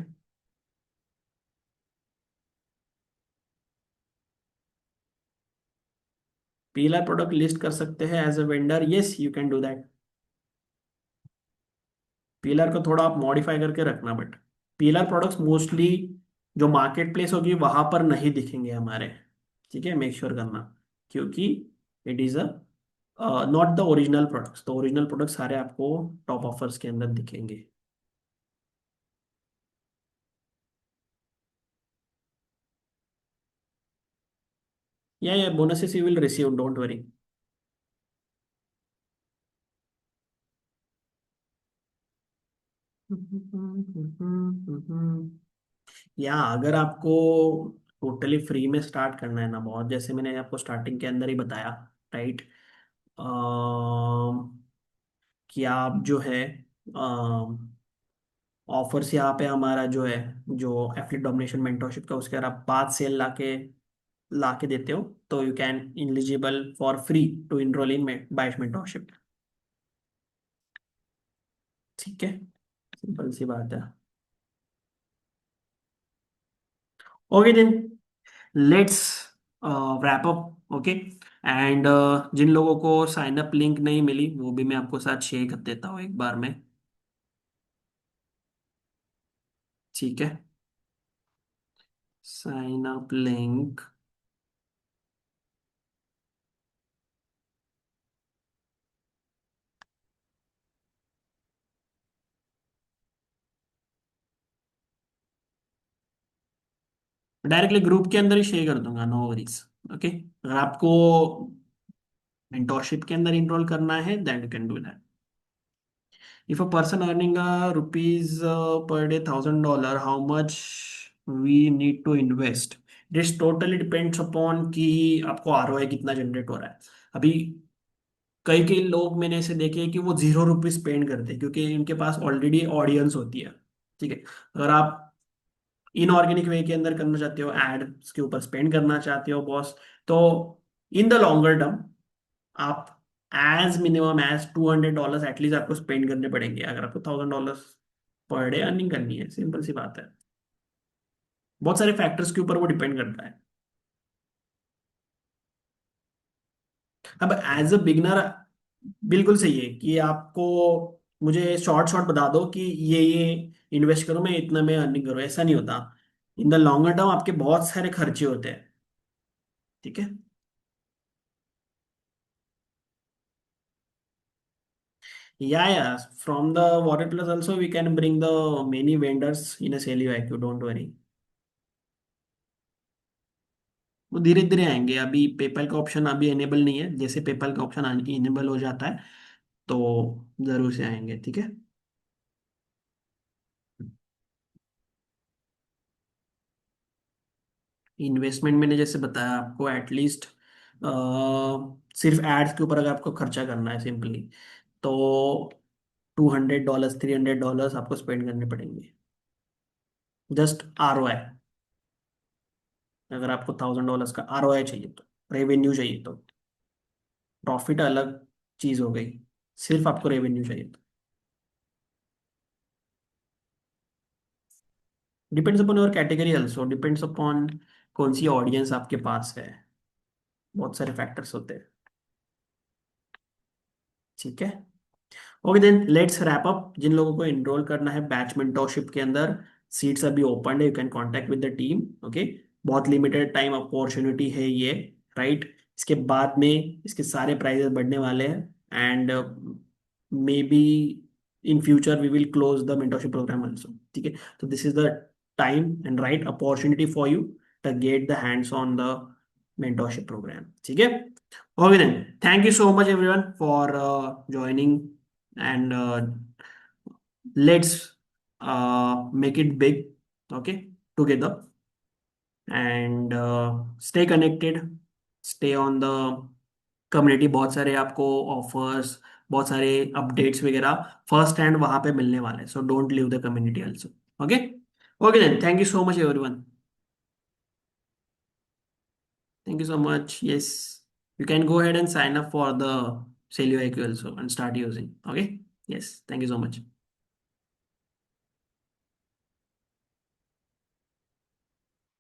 पीला प्रोडक्ट लिस्ट कर सकते हैं as a vendor, yes you can do that. पीलर को थोड़ा आप मॉडिफाई करके रखना, बट पीलर प्रोडक्ट्स मोस्टली जो मार्केट प्लेस होगी वहां पर नहीं दिखेंगे हमारे। ठीक है, मेक श्योर करना, क्योंकि it is a not the original products. तो ओरिजिनल प्रोडक्ट्स सारे आपको टॉप ऑफर्स के अंदर दिखेंगे। या bonuses you will receive, don't worry. या अगर आपको टोटली फ्री में स्टार्ट करना है ना, बहुत जैसे मैंने आपको स्टार्टिंग के अंदर ही बताया, राइट, कि आप जो है ऑफर्स यहाँ पे हमारा जो है, जो एफिलिएट डोमिनेशन मेंटरशिप का, उसके अगर आप 5 सेल लाके देते हो तो you can eligible for free to enrol in बाइश मेंटरशिप। ठीक है, सिंपल सी बात है। Okay then, let's wrap up. Okay, and जिन लोगों को साइन अप लिंक नहीं मिली वो भी मैं आपको साथ शेयर कर देता हूँ एक बार में। ठीक है, sign up link. Directly group के अंदर ही शेयर कर दूंगा, नो वरीज। ओके, अगर आपको मेंटोरशिप के अंदर इनरोल करना है then you can do that. If a person earning rupees per day $1,000, how much we need to invest? This totally depends upon कि आपको आरओआई कितना जनरेट हो रहा है। अभी कई कई लोग मैंने ऐसे देखे हैं कि वो ₹0 स्पेंड करते हैं क्योंकि इनके पास ऑलरेडी ऑडियंस होती है। ठीक है, अगर आप इनऑर्गेनिक वे के अंदर करना चाहते हो, एड्स के ऊपर स्पेंड करना चाहते हो बॉस, तो इन द लॉन्गर टर्म आप एज मिनिमम एज $200 एटलीस्ट आपको स्पेंड करने पड़ेंगे अगर आपको $1,000 पर डे अर्निंग करनी है। सिंपल सी बात है, बहुत सारे फैक्टर्स के ऊपर वो डिपेंड करता है। अब एज अ बिगनर बिल्कुल सही है कि आपको मुझे शॉर्ट शॉर्ट बता दो कि ये इन्वेस्ट करो, मैं इतना में अर्निंग करो, ऐसा नहीं होता। इन द लॉन्गर टर्म आपके बहुत सारे खर्चे होते हैं। ठीक है, या from the water plus also we can bring the many vendors in a Celio IQ, don't worry. वो धीरे धीरे आएंगे, अभी पेपल का ऑप्शन अभी एनेबल नहीं है, जैसे पेपल का ऑप्शन इनेबल हो जाता है तो जरूर से आएंगे। ठीक है, इन्वेस्टमेंट मैंने जैसे बताया आपको एटलीस्ट सिर्फ एड्स के ऊपर अगर आपको खर्चा करना है सिंपली, तो $200 $300 आपको स्पेंड करने पड़ेंगे। जस्ट आरओआई, अगर आपको $1,000 का आरओआई चाहिए तो, रेवेन्यू चाहिए तो, प्रॉफिट अलग चीज हो गई, सिर्फ आपको रेवेन्यू चाहिए तो। Depends upon your category also, depends upon कौन सी ऑडियंस आपके पास है, बहुत सारे फैक्टर्स होते हैं। ठीक है, okay then let's wrap up. जिन लोगों को एनरोल करना है बैच मेंटोरशिप के अंदर, सीट्स अभी ओपन है, you can contact with the team. Okay, बहुत लिमिटेड टाइम अपॉर्चुनिटी है ये, राइट। इसके बाद में इसके सारे प्राइजेस बढ़ने वाले हैं and maybe in future we will close the mentorship programme also. ठीक है, तो this is the time and right opportunity for you to get the hands on the mentorship programme. ठीक है, okay then, thank you so much everyone for joining, and let's make it big, okay, together, and stay connected, stay on the community। बहुत सारे आपको offers, बहुत सारे updates वगैरह first hand वहां पे मिलने वाले हैं, so don't leave the community also. Okay, okay then, thank you so much everyone, thank you so much। Yes, you can go ahead and sign up for the Celio IQ also and start using, okay? Yes, thank you so much.